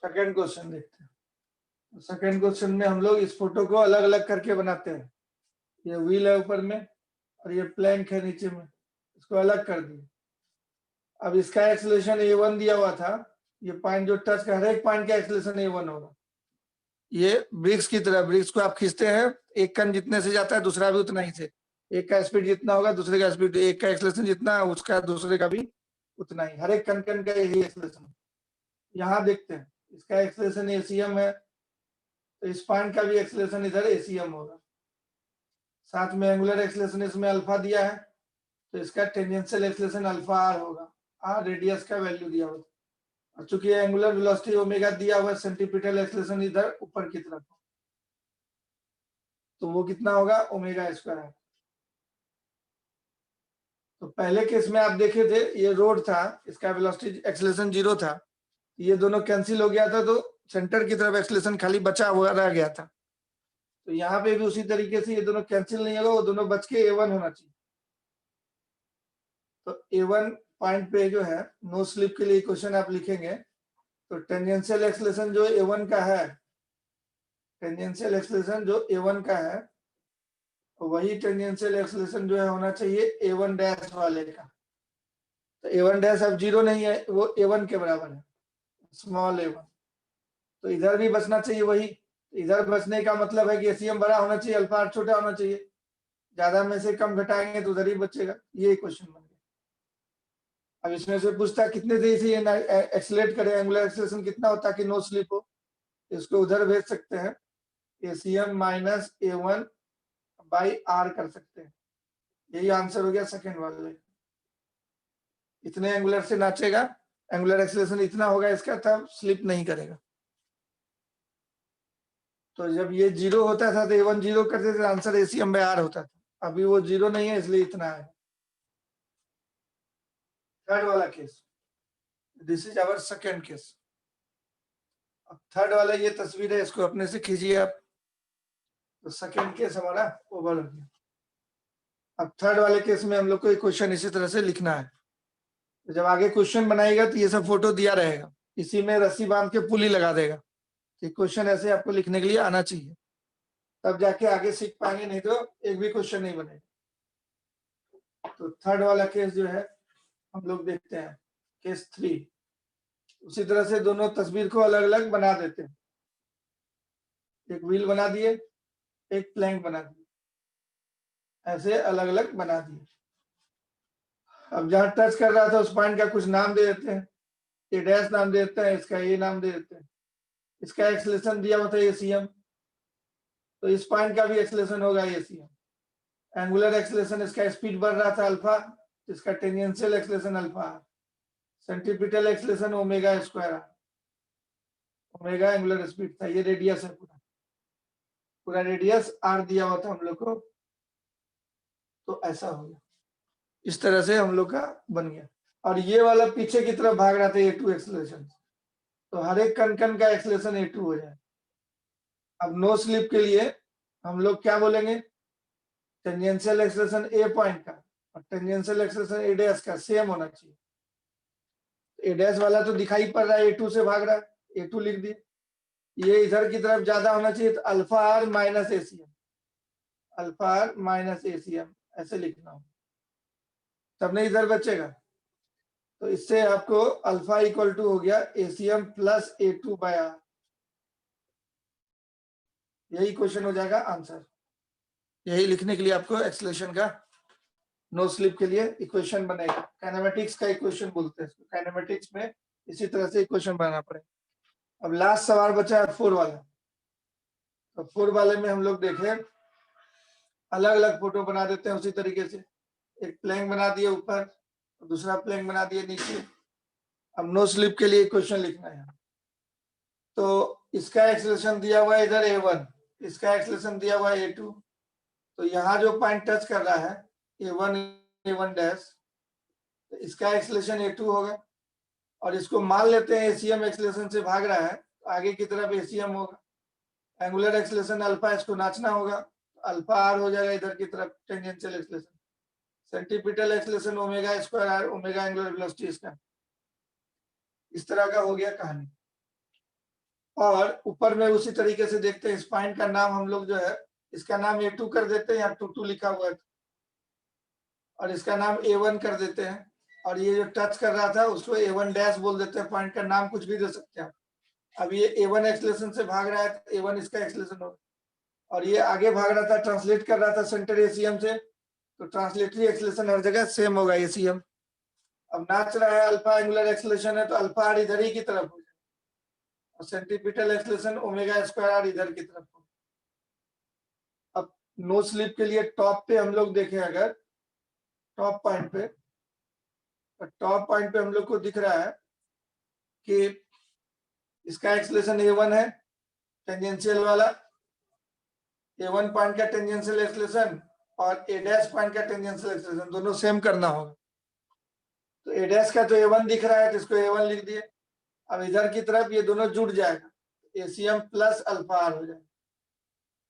सेकेंड क्वेश्चन देखते हैं। सेकेंड क्वेश्चन में हम लोग इस फोटो को अलग अलग करके बनाते हैं। ये व्हील है ऊपर में और ये प्लैंक है नीचे में, इसको अलग कर दिए। अब इसका एक्सीलरेशन a1 दिया हुआ था, ये पॉइंट जो टच का, हर एक पॉइंट का एक्सीलरेशन a1 होगा। ये ब्रिक्स की तरह, ब्रिक्स को आप खींचते हैं, एक कण जितने से जाता है दूसरा भी उतना ही से, एक का स्पीड जितना होगा दूसरे का स्पीड, एक का एक्सीलरेशन जितना उसका दूसरे का भी उतना ही, हर एक कण कण का यही एक्सीलरेशन। यहाँ देखते हैं इसका एक्सीलरेशन एसीएम है, तो इस पॉइंट का भी एक्सीलरेशन इधर एसीएम होगा। साथ में एंगुलर एक्सीलरेशन इसमें अल्फा दिया है, तो इसका टेंजेंशियल एक्सीलरेशन अल्फा आर होगा। आर रेडियस का वैल्यू दिया हुआ, और चूंकि एंगुलर वेलोसिटी ओमेगा दिया हुआ, सेंट्रीपिटल एक्सीलरेशन इधर ऊपर की तरफ, तो वो कितना होगा, ओमेगा स्क्वायर है। तो पहले केस में आप देखे थे, ये रोड था, इसका वेलोसिटी एक्सीलरेशन 0 था, ये दोनों कैंसिल हो गया था, तो सेंटर की तरफ एक्सीलरेशन खाली बचा हुआ रह गया था। तो यहाँ पे भी उसी तरीके से ये दोनों कैंसिल नहीं होगा, वो दोनों बच के a1 होना चाहिए। तो a1 पॉइंट पे जो है, नो स्लिप के लिए क्वेश्चन आप लिखेंगे, तो टेंजेंशियल एक्सीलरेशन जो a1 का है, टेंजेंशियल एक्सीलरेशन जो a1 का है, वही टेंजेंशियल एक्सीलरेशन जो है होना चाहिए a1 डैश वाले का। तो a1 डैश अब 0 नहीं है, वो a1 के बराबर है, स्मॉल a1। तो इधर भी बचना चाहिए वही। इधर बचने का मतलब है कि एसीएम बड़ा होना चाहिए, अल्फा आर छोटा होना चाहिए। ज्यादा में से कम घटाएंगे तो उधर ही बचेगा। ये क्वेश्चन बन गया। अब इसमें से पूछता है कितने तेजी से ये एक्सीलरेट करे, एंगुलर एक्सीलरेशन कितना होता है कि नो स्लिप हो, इसको उधर भेज सकते हैं, ACM minus A1 by R कर सकते हैं। यही आंसर हो गया सेकंड वाले। इतने एंगुलर से नाचेगा, एंगुलर एक्सीलरेशन इतना होगा इसका, तब स्लिप नहीं करेगा। तो जब ये 0 होता था तो A1 0 करते थे, आंसर ACM बाई R होता था। अभी वो 0 नहीं है, इसलिए इतना है। थर्ड वाला case, this is our second case. अब थर्ड वाला ये तस्वीर है, इसको अपने से खींचिए आप। तो सेकंड केस हमारा ओवर हो गया। अब थर्ड वाले केस में हम लोग को एक क्वेश्चन इसी तरह से लिखना है। तो जब आगे क्वेश्चन बनाएगा तो ये सब फोटो दिया रहेगा, इसी में रस्सी बांध के पुली लगा देगा कि क्वेश्चन ऐसे आपको लिखने के लिए आना चाहिए, तब जाके आगे सीख पाएंगे, नहीं तो एक भी क्वेश्चन नहीं बनेगा। तो थर्ड वाला केस जो है हम लोग देखते हैं, केस 3। उसी तरह से दोनों तस्वीर को अलग अलग बना देते हैं। एक व्हील बना दिए, एक प्लैंक बना दिए, ऐसे अलग अलग बना दिए। अब जहां टच कर रहा था उस पॉइंट का कुछ नाम दे देते हैं, ये डैश नाम दे देते हैं, इसका ये नाम दे देते हैं। इसका एक्सेलरेशन दिया हुआ था ACM, तो इस पॉइंट का भी एक्सेलरेशन होगा ACM। एंगुलर एक्सेलरेशन, इसका स्पीड बढ़ रहा था अल्फा, इसका tangential acceleration alpha. Centripetal acceleration omega square, omega angular speed था। ये रेडियस है, पूरा रेडियस R दिया हुआ था हम लोग को। तो ऐसा हो गया, इस तरह से हम लोग का बन गया। और ये वाला पीछे की तरफ भाग रहा था A2 एक्सेलरेशन, तो हर एक कण कण का एक्सेलरेशन A2 हो जाए। अब नो स्लिप के लिए हम लोग क्या बोलेंगे, टेंजेंशियल एक्सेलरेशन A पॉइंट का और टेंजेंशियल एक्सेलरेशन A डैश का सेम होना चाहिए। A डैश वाला तो दिखाई पड़ रहा है A2 से भाग रहा है, A2 लिख दिए। ये इधर की तरफ ज्यादा होना चाहिए, तो alpha R minus ACM, alpha R minus ACM ऐसे लिखना हो, तब नहीं इधर बचेगा। तो इससे आपको अल्फा इक्वल टू हो गया ACM plus A2 by R। यही क्वेश्चन हो जाएगा आंसर। यही लिखने के लिए आपको एक्सेलरेशन का नो स्लिप के लिए इक्वेशन बनेगा। काइनेमेटिक्स का इक्वेशन बोलते हैं इसको, काइनेमेटिक्स में इसी तरह से इक्वेशन बनाना पड़ेगा। अब लास्ट सवाल बचा है 4 वाला। तो 4 वाले में हम लोग देखें, अलग अलग फोटो बना देते हैं उसी तरीके से। एक प्लेन बना दिए ऊपर, दूसरा प्लेन बना दिए नीचे। अब नो स्लिप के लिए इक्वेशन लिखना है। तो इसका एक्सेलरेशन दिया हुआ है इधर A1, इसका एक्सेलरेशन दिया हुआ है A2। तो यहाँ जो पॉइंट टच कर रहा है A1 डैश, तो इसका एक्सेलरेशन A2 होगा। और इसको मान लेते हैं ACM एक्सेलरेशन से भाग रहा है, तो आगे की तरफ ACM होगा। एंगुलर एक्सेलरेशन अल्फा, इसको नाचना होगा, अल्फा R हो जाएगा इधर की तरफ tangential acceleration. Centripetal acceleration omega square R, omega angular velocity इसका। इस तरह का हो गया कहानी। और ऊपर में उसी तरीके से देखते हैं, इस पॉइंट का नाम हम लोग जो है, इसका नाम A2 कर देते हैं, यहाँ 2 लिखा हुआ है, और इसका नाम A1 कर देते हैं। और ये जो टच कर रहा था उसको A1 डैश बोल देते हैं, पॉइंट का नाम कुछ भी दे सकते हैं। अब ये A1 एक्सेलरेशन से भाग रहा है, तो A1 इसका एक्सेलरेशन होगा। और ये आगे भाग रहा था, ट्रांसलेट कर रहा था सेंटर ACM से, तो ट्रांसलेटरी एक्सेलरेशन हर जगह सेम होगा ACM। अब नाच रहा है अल्फा एंगुलर एक्सेलरेशन है, तो अल्फा R इधर ही की तरफ हो, और centripetal acceleration omega square R इधर की तरफ हो। अब नो स्लिप के लिए टॉप पे हम लोग देखें, अगर टॉप पॉइंट पे, टॉप पॉइंट पे हम लोग को दिख रहा है कि इसका एक्सेलरेशन A1 है, टेंजेंशियल वाला। A1 पॉइंट का टेंजेंशियल एक्सेलरेशन और A डैश पॉइंट का टेंजेंशियल एक्सेलरेशन दोनों सेम करना होगा। तो A डैश का तो A1 दिख रहा है, तो इसको A1 लिख दिए। अब इधर की तरफ ये दोनों जुड़ जाएगा, ACM प्लस अल्फा R हो जाएगा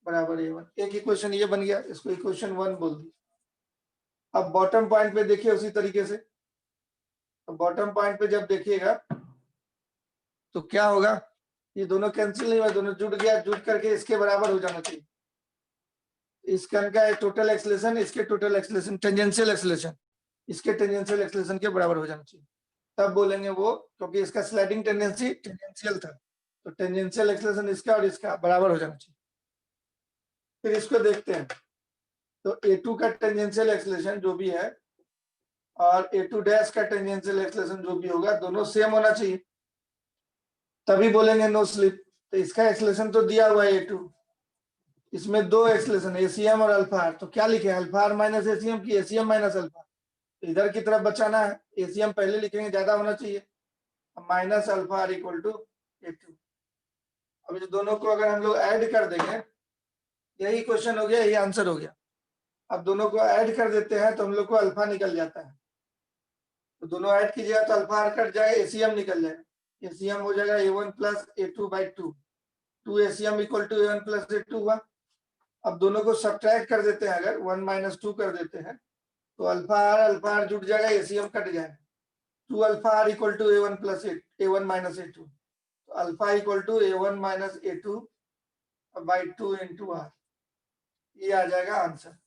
बराबर A1। एक इक्वेशन ये बन गया, इसको इक्वेशन 1 बोल दी। अब बॉटम पॉइंट पे देखिए उसी तरीके से। बॉटम पॉइंट पे जब देखिएगा तो क्या होगा, ये दोनों कैंसिल नहीं हुआ, दोनों जुड़ गया, जुड़ करके इसके बराबर हो जाना चाहिए। इस कण का टोटल एक्सेलरेशन, इसके टोटल एक्सेलरेशन, टेंजेंशियल एक्सेलरेशन इसके टेंजेंशियल एक्सेलरेशन के बराबर हो जाना चाहिए, तब बोलेंगे वो, क्योंकि इसका स्लाइडिंग टेंडेंसी टेंजेंशियल था, तो टेंजेंशियल एक्सेलरेशन इसका और इसका बराबर हो जाना चाहिए। फिर इसको देखते हैं, तो A2 का टेंजेंशियल एक्सेलरेशन जो भी है, और A2 डैश का टेंजेंशियल एक्सेलरेशन जो भी होगा दोनों सेम होना चाहिए, तभी बोलेंगे नो स्लिप। तो इसका एक्सेलरेशन तो दिया हुआ है A2, इसमें दो एक्सेलरेशन ACM और अल्फा आर, तो क्या लिखे अल्फा आर माइनस ACM की ACM माइनस अल्फा, तो इधर की तरफ बचाना है, ACM पहले लिखेंगे ज्यादा होना चाहिए, minus alpha are equal to A2। अब इस दोनों को अगर हम लोग ऐड कर देंगे, यही क्वेश्चन हो गया, यही आंसर हो गया। अब दोनों को ऐड कर देते हैं तो हम लोग को अल्फा निकल जाता है, तो दोनों ऐड कीजिएगा तो अल्फा आर कट जाएगा, ACM निकल जाएगा, ACM हो जाएगा A1 plus A2 by 2, 2 ACM equal to A1 plus A2 हुआ। अब दोनों को सब्ट्रैक्ट कर देते हैं, अगर 1 माइनस 2 कर देते हैं तो अल्फा आर जुट जाएगा, ACM कट जाएगा, 2 alpha are equal to A1 plus A1 minus A2, तो alpha equal to A1 minus A2 by 2 into r, ये आ जाएगा आंसर।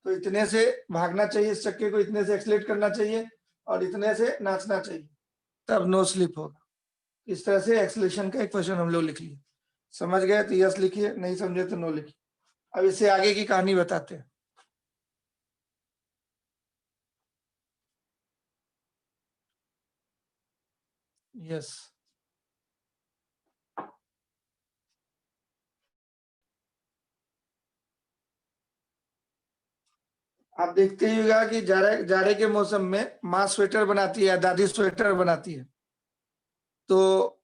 तो इतने से भागना चाहिए इस चक्के को, इतने से एक्सलेट करना चाहिए और इतने से नाचना चाहिए, तब नो स्लिप होगा। इस तरह से एक्सलेशन का एक क्वेश्चन हम लोग लिख लिए। समझ गए तो यस लिखिए, नहीं समझे तो नो लिखिए। अब इससे आगे की कहानी बताते हैं। यस, आप देखते ही होगा कि जाड़े के मौसम में माँ स्वेटर बनाती है, दादी स्वेटर बनाती है, तो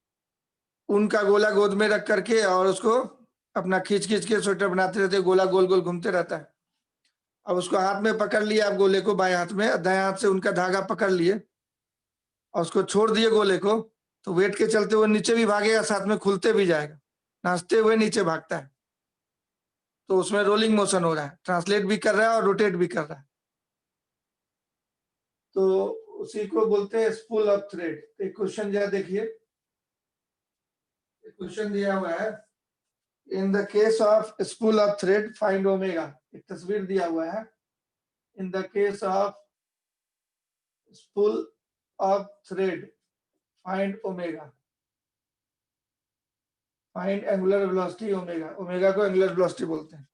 उनका गोला गोद में रख करके और उसको अपना खींच खींच के स्वेटर बनाते रहते, गोला गोल गोल घूमते रहता है। अब उसको हाथ में पकड़ लिया आप गोले को, बाएं हाथ में, दाएं हाथ से उनका धागा पकड़ लिए और उसको छोड़ दिए गोले को, तो वेट के चलते हुए नीचे भी भागेगा, साथ में खुलते भी जाएगा, नाचते हुए नीचे भागता है। तो उसमें रोलिंग मोशन हो रहा है, ट्रांसलेट भी कर रहा है और रोटेट भी कर रहा है, तो उसी को बोलते हैं स्पूल ऑफ थ्रेड। एक क्वेश्चन जरा देखिए, क्वेश्चन दिया हुआ है, in the case of spool of thread find omega, एक तस्वीर दिया हुआ है, in the case of spool of thread find omega, find angular velocity omega, omega को एंगुलर वेलोसिटी बोलते हैं।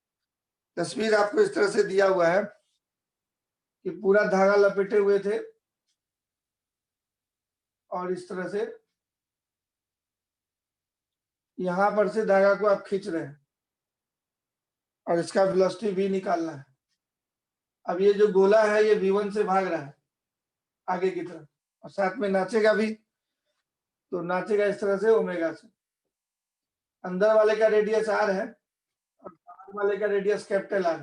तस्वीर आपको इस तरह से दिया हुआ है कि पूरा धागा लपेटे हुए थे और इस तरह से यहां पर से धागा को आप खींच रहे हैं और इसका वेलोसिटी v निकालना है। अब ये जो गोला है ये v1 से भाग रहा है आगे की तरफ और साथ में नाचेगा भी, तो नाचेगा इस तरह से ओमेगा से। अंदर वाले का रेडियस r है और बाहर वाले का रेडियस कैपिटल R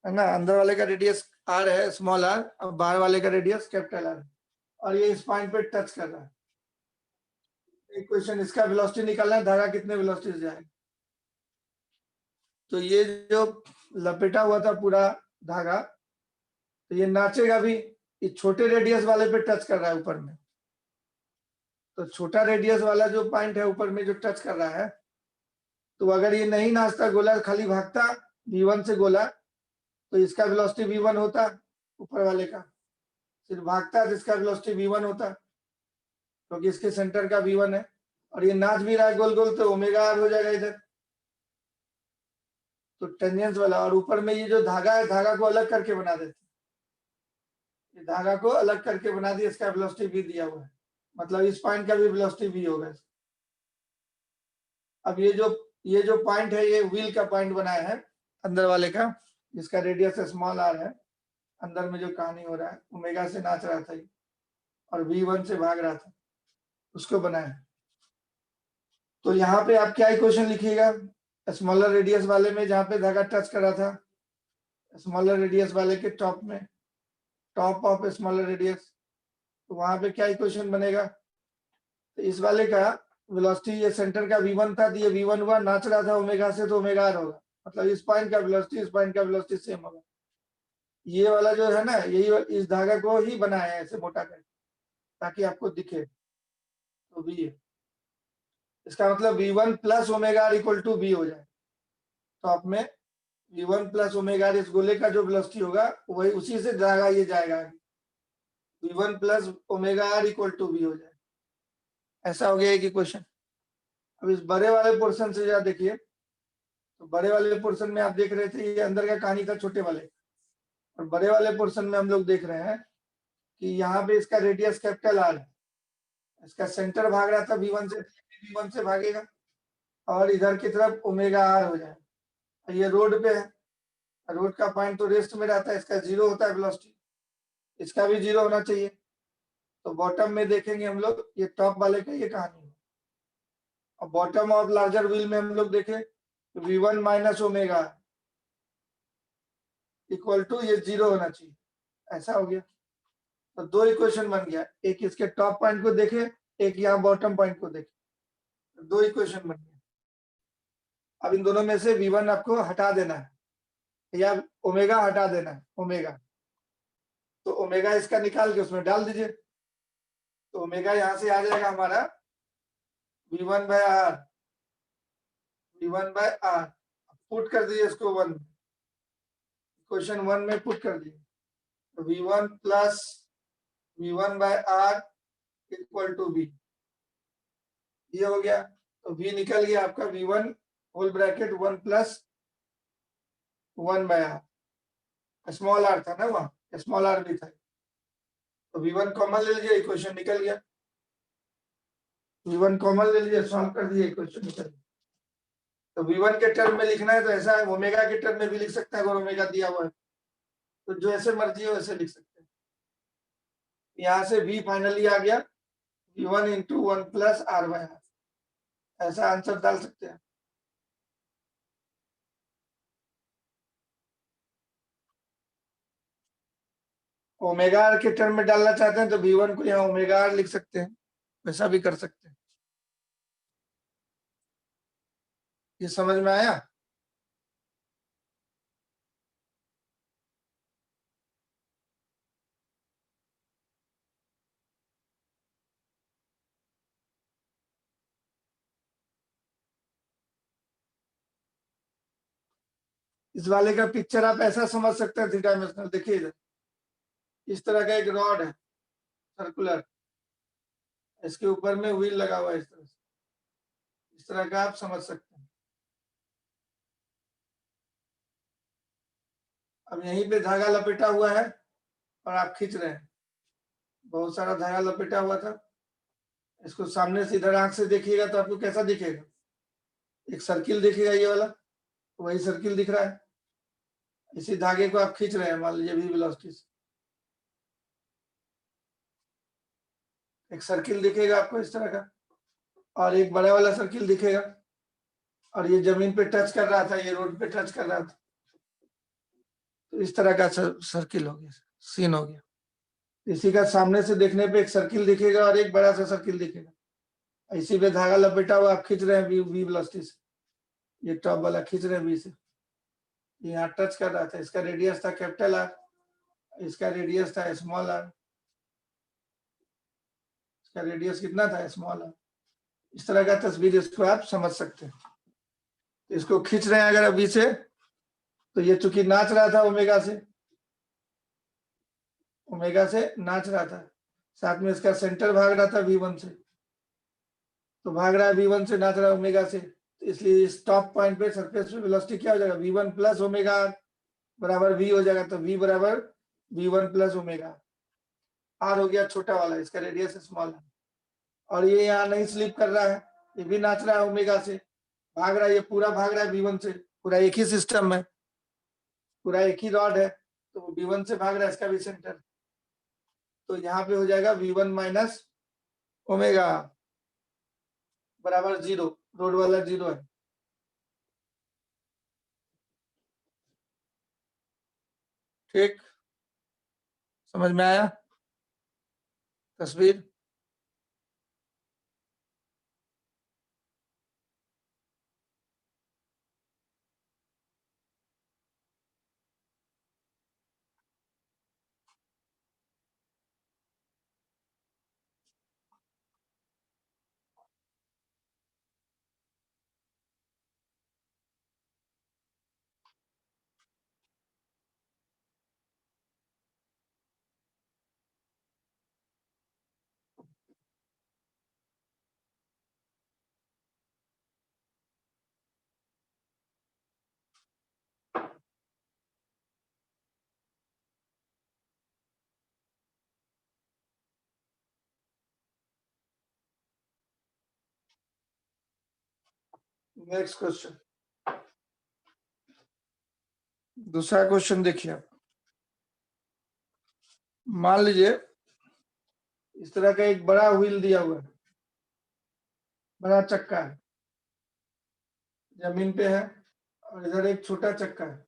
है ना, अंदर वाले का रेडियस r है स्मॉल r और बाहर वाले का रेडियस कैपिटल R है, और ये इस पॉइंट पे टच कर रहा है। एक क्वेश्चन, इसका वेलोसिटी निकालना है, धागा कितने वेलोसिटी से जाएगा। तो ये जो लपेटा हुआ था पूरा धागा, तो ये नाचेगा भी, ये छोटे रेडियस वाले पे टच कर रहा है ऊपर में, तो छोटा रेडियस वाला जो पॉइंट है ऊपर में जो टच कर रहा है, तो अगर ये नहीं नाचता, गोला खाली भागता v1 से गोला, तो इसका वेलोसिटी v1 होता, ऊपर वाले का सिर्फ भागता तो इसका वेलोसिटी v1 होता, क्योंकि इसके सेंटर का v1 है, और ये नाच भी रहा है गोल गोल, तो ओमेगा r हो जाएगा इधर। तो टेंजेंस वाला, और ऊपर में ये जो धागा है, धागा को अलग करके बना देते, ये धागा को अलग करके बना दिया, इसका वेलोसिटी v दिया हुआ है, मतलब इस पॉइंट का भी वेलोसिटी v होगा। अब ये जो पॉइंट है, ये व्हील का पॉइंट बनाया है अंदर वाले का, जिसका रेडियस स्मॉल r है। अंदर में जो कहानी हो रहा है, ओमेगा से नाच रहा था ये और v1 से भाग रहा था, उसको बनाया। तो यहाँ पे आप क्या इक्वेशन लिखिएगा, स्मॉलर रेडियस वाले में जहाँ पे धागा टच कर रहा था, स्मॉलर रेडियस वाले के टॉप में, टॉप ऑफ स्मॉलर रेडियस, तो वहां पे क्या इक्वेशन बनेगा। तो इस वाले का वेलोसिटी, ये सेंटर का v1 था, तो ये v1 हुआ, नाच रहा था ओमेगा से, तो ओमेगा r होगा, मतलब इस पॉइंट का वेलोसिटी इस पॉइंट का वेलोसिटी सेम होगा। ये वाला जो है ना, यही इस धागा को ही बनाया है ऐसे मोटा कर, ताकि आपको दिखे, तो v है, इसका मतलब v1 plus omega r equal to v हो जाए। तो आप में v1 प्लस ओमेगा r, इस गोले का जो वेलोसिटी होगा वही, उसी से धागा ये जाएगा, v1 plus omega r equal to v हो जाए। ऐसा हो गया एक क्वेश्चन। अब इस बड़े वाले पोर्शन से जरा देखिए, तो बड़े वाले पोर्शन में आप देख रहे थे, ये अंदर का कहानी था छोटे वाले, और बड़े वाले पोर्शन में हम लोग देख रहे हैं कि यहाँ पे इसका रेडियस कैपिटल आर है, इसका सेंटर भाग रहा था V1 से, V1 से भागेगा और इधर की तरफ ओमेगा आर हो जाएगा। ये रोड पे है, रोड का पॉइंट तो रेस्ट में रहता है, इसका 0 होता है वेलोसिटी, इसका भी 0 होना चाहिए। तो बॉटम में देखेंगे हम लोग, ये टॉप वाले का ये कहानी है। और बॉटम ऑफ लार्जर व्हील में हम लोग देखें V1 minus omega equal to ये 0 होना चाहिए, ऐसा हो गया। तो दो इक्वेशन बन गया, एक इसके टॉप पॉइंट को देखे, एक यहाँ बॉटम पॉइंट को देखे, तो दो इक्वेशन बन गया। अब इन दोनों में से V1 आपको हटा देना है या ओमेगा हटा देना है, ओमेगा। तो ओमेगा इसका निकाल के उसमें डाल दीजिए, तो ओमेगा यहां से आ जाएगा हमारा V1 by r, V1 by r. Put कर दीजिए इसको वन, क्वेश्चन 1 में पुट कर दिए, तो V1 plus V1 by r equal to V, ये हो गया। तो V निकल गया आपका V1 whole bracket 1 plus 1 by r, small are था ना वहां, स्मॉल आर भी था, तो V1 कॉमन ले लीजिए, इक्वेशन निकल गया। V1 कॉमन ले लीजिए, सॉल्व कर दिए, इक्वेशन निकल गया। तो V1 के टर्म में लिखना है तो ऐसा है, ओमेगा के टर्म में भी लिख सकते हैं, अगर ओमेगा दिया हुआ है तो जो ऐसे मर्जी हो वैसे लिख सकते हैं। यहाँ से V फाइनली आ गया V1 into 1 plus r by r, ऐसा आंसर डाल सकते हैं। ओमेगा आर के टर्म में डालना चाहते हैं तो V1 को यहाँ ओमेगा आर लिख सकते हैं, वैसा भी कर सकते हैं। ये समझ में आया? इस वाले का पिक्चर आप ऐसा समझ सकते हैं, थ्री डायमेंशनल। देखिए इधर इस तरह का एक रॉड है सर्कुलर, इसके ऊपर में व्हील लगा हुआ है, इस तरह से, इस तरह का आप समझ सकते हैं। अब यहीं पे धागा लपेटा हुआ है और आप खींच रहे हैं, बहुत सारा धागा लपेटा हुआ था। इसको सामने से इधर आंख से देखिएगा तो आपको कैसा दिखेगा, एक सर्किल दिखेगा ये वाला, वही सर्किल दिख रहा है। इसी धागे को आप खींच रहे हैं, मान लीजिए v वेलोसिटी से, एक सर्किल दिखेगा आपको इस तरह का, और एक बड़ा वाला सर्किल दिखेगा, और ये जमीन पे टच कर रहा था, ये रोड पे टच कर रहा था, तो इस तरह का सर्किल हो गया, सीन हो गया। इसी का सामने से देखने पे एक सर्किल दिखेगा और एक बड़ा सा सर्किल दिखेगा, इसी पे धागा लपेटा हुआ आप खींच रहे हैं v वेलोसिटी से, ये टॉप वाला खींच रहे हैं v से, यहाँ टच कर रहा था, इसका रेडियस था कैपिटल आर, इसका रेडियस था स्मॉल आर, इसका रेडियस कितना था, स्मॉल आर। इस तरह का तस्वीर इसको आप समझ सकते हैं। इसको खींच रहे हैं अगर अभी से, तो ये चूंकि नाच रहा था ओमेगा से, ओमेगा से नाच रहा था, साथ में इसका सेंटर भाग रहा था V1 से, तो भाग रहा है V1 से, नाच रहा है ओमेगा से, तो इसलिए इस टॉप पॉइंट पे सरफेस पे वेलोसिटी क्या हो जाएगा, V1 प्लस ओमेगा आर बराबर V हो जाएगा। तो V बराबर V1 प्लस ओमेगा आर हो गया छोटा वाला, इसका रेडियस स्मॉल है, और ये यहाँ नहीं स्लिप कर रहा है, ये भी नाच रहा है ओमेगा से, भाग रहा है, ये पूरा भाग रहा है V1 से, पूरा एक ही सिस्टम है, पूरा एक ही रॉड है, तो V1 से भाग रहा है, इसका भी सेंटर, तो यहाँ पे हो जाएगा V1 माइनस ओमेगा बराबर 0, रोड वाला 0 है। ठीक, समझ में आया तस्वीर? नेक्स्ट क्वेश्चन, दूसरा क्वेश्चन देखिए आप। मान लीजिए इस तरह का एक बड़ा व्हील दिया हुआ है, बड़ा चक्का है, जमीन पे है, और इधर एक छोटा चक्का है,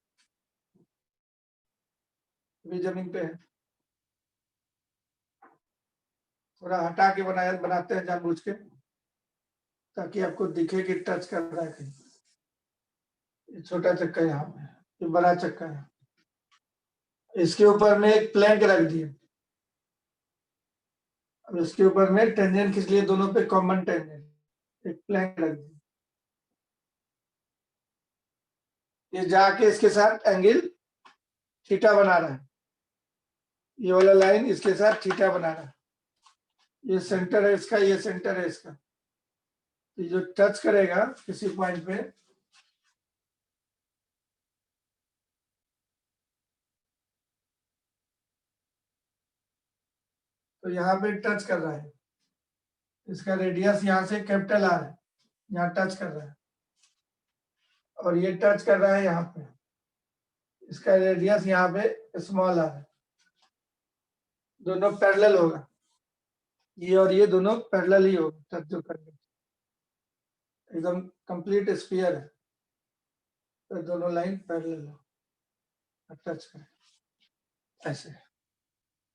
भी जमीन पे है। थोड़ा हटा के बनाते हैं जानबूझ के, ताकि आपको दिखे कि टच कर रहा है कहीं। ये छोटा चक्का यहाँ पे, ये बड़ा चक्का है, इसके ऊपर में एक प्लैंक रख दिए। अब इसके ऊपर में टेंजेंट खींच लिए, दोनों पे कॉमन टेंजेंट, एक प्लैंक रख दिए। ये जाके इसके साथ एंगल थीटा बना रहा है, ये वाला लाइन इसके साथ थीटा बना रहा है। ये सेंटर है इसका, ये सेंटर है इसका। ये जो टच करेगा किसी पॉइंट पे, तो यहाँ पे टच कर रहा है, इसका रेडियस यहाँ से कैपिटल आर है, यहाँ टच कर रहा है, और ये टच कर रहा है यहाँ पे, इसका रेडियस यहाँ पे स्मॉल आर है। दोनों पैरेलल होगा, ये और ये दोनों पैरेलल ही होगा, टच जो करेंगे एकदम कंप्लीट स्फीयर है, तो दोनों लाइन पैरेलल हो, टच करें ऐसे।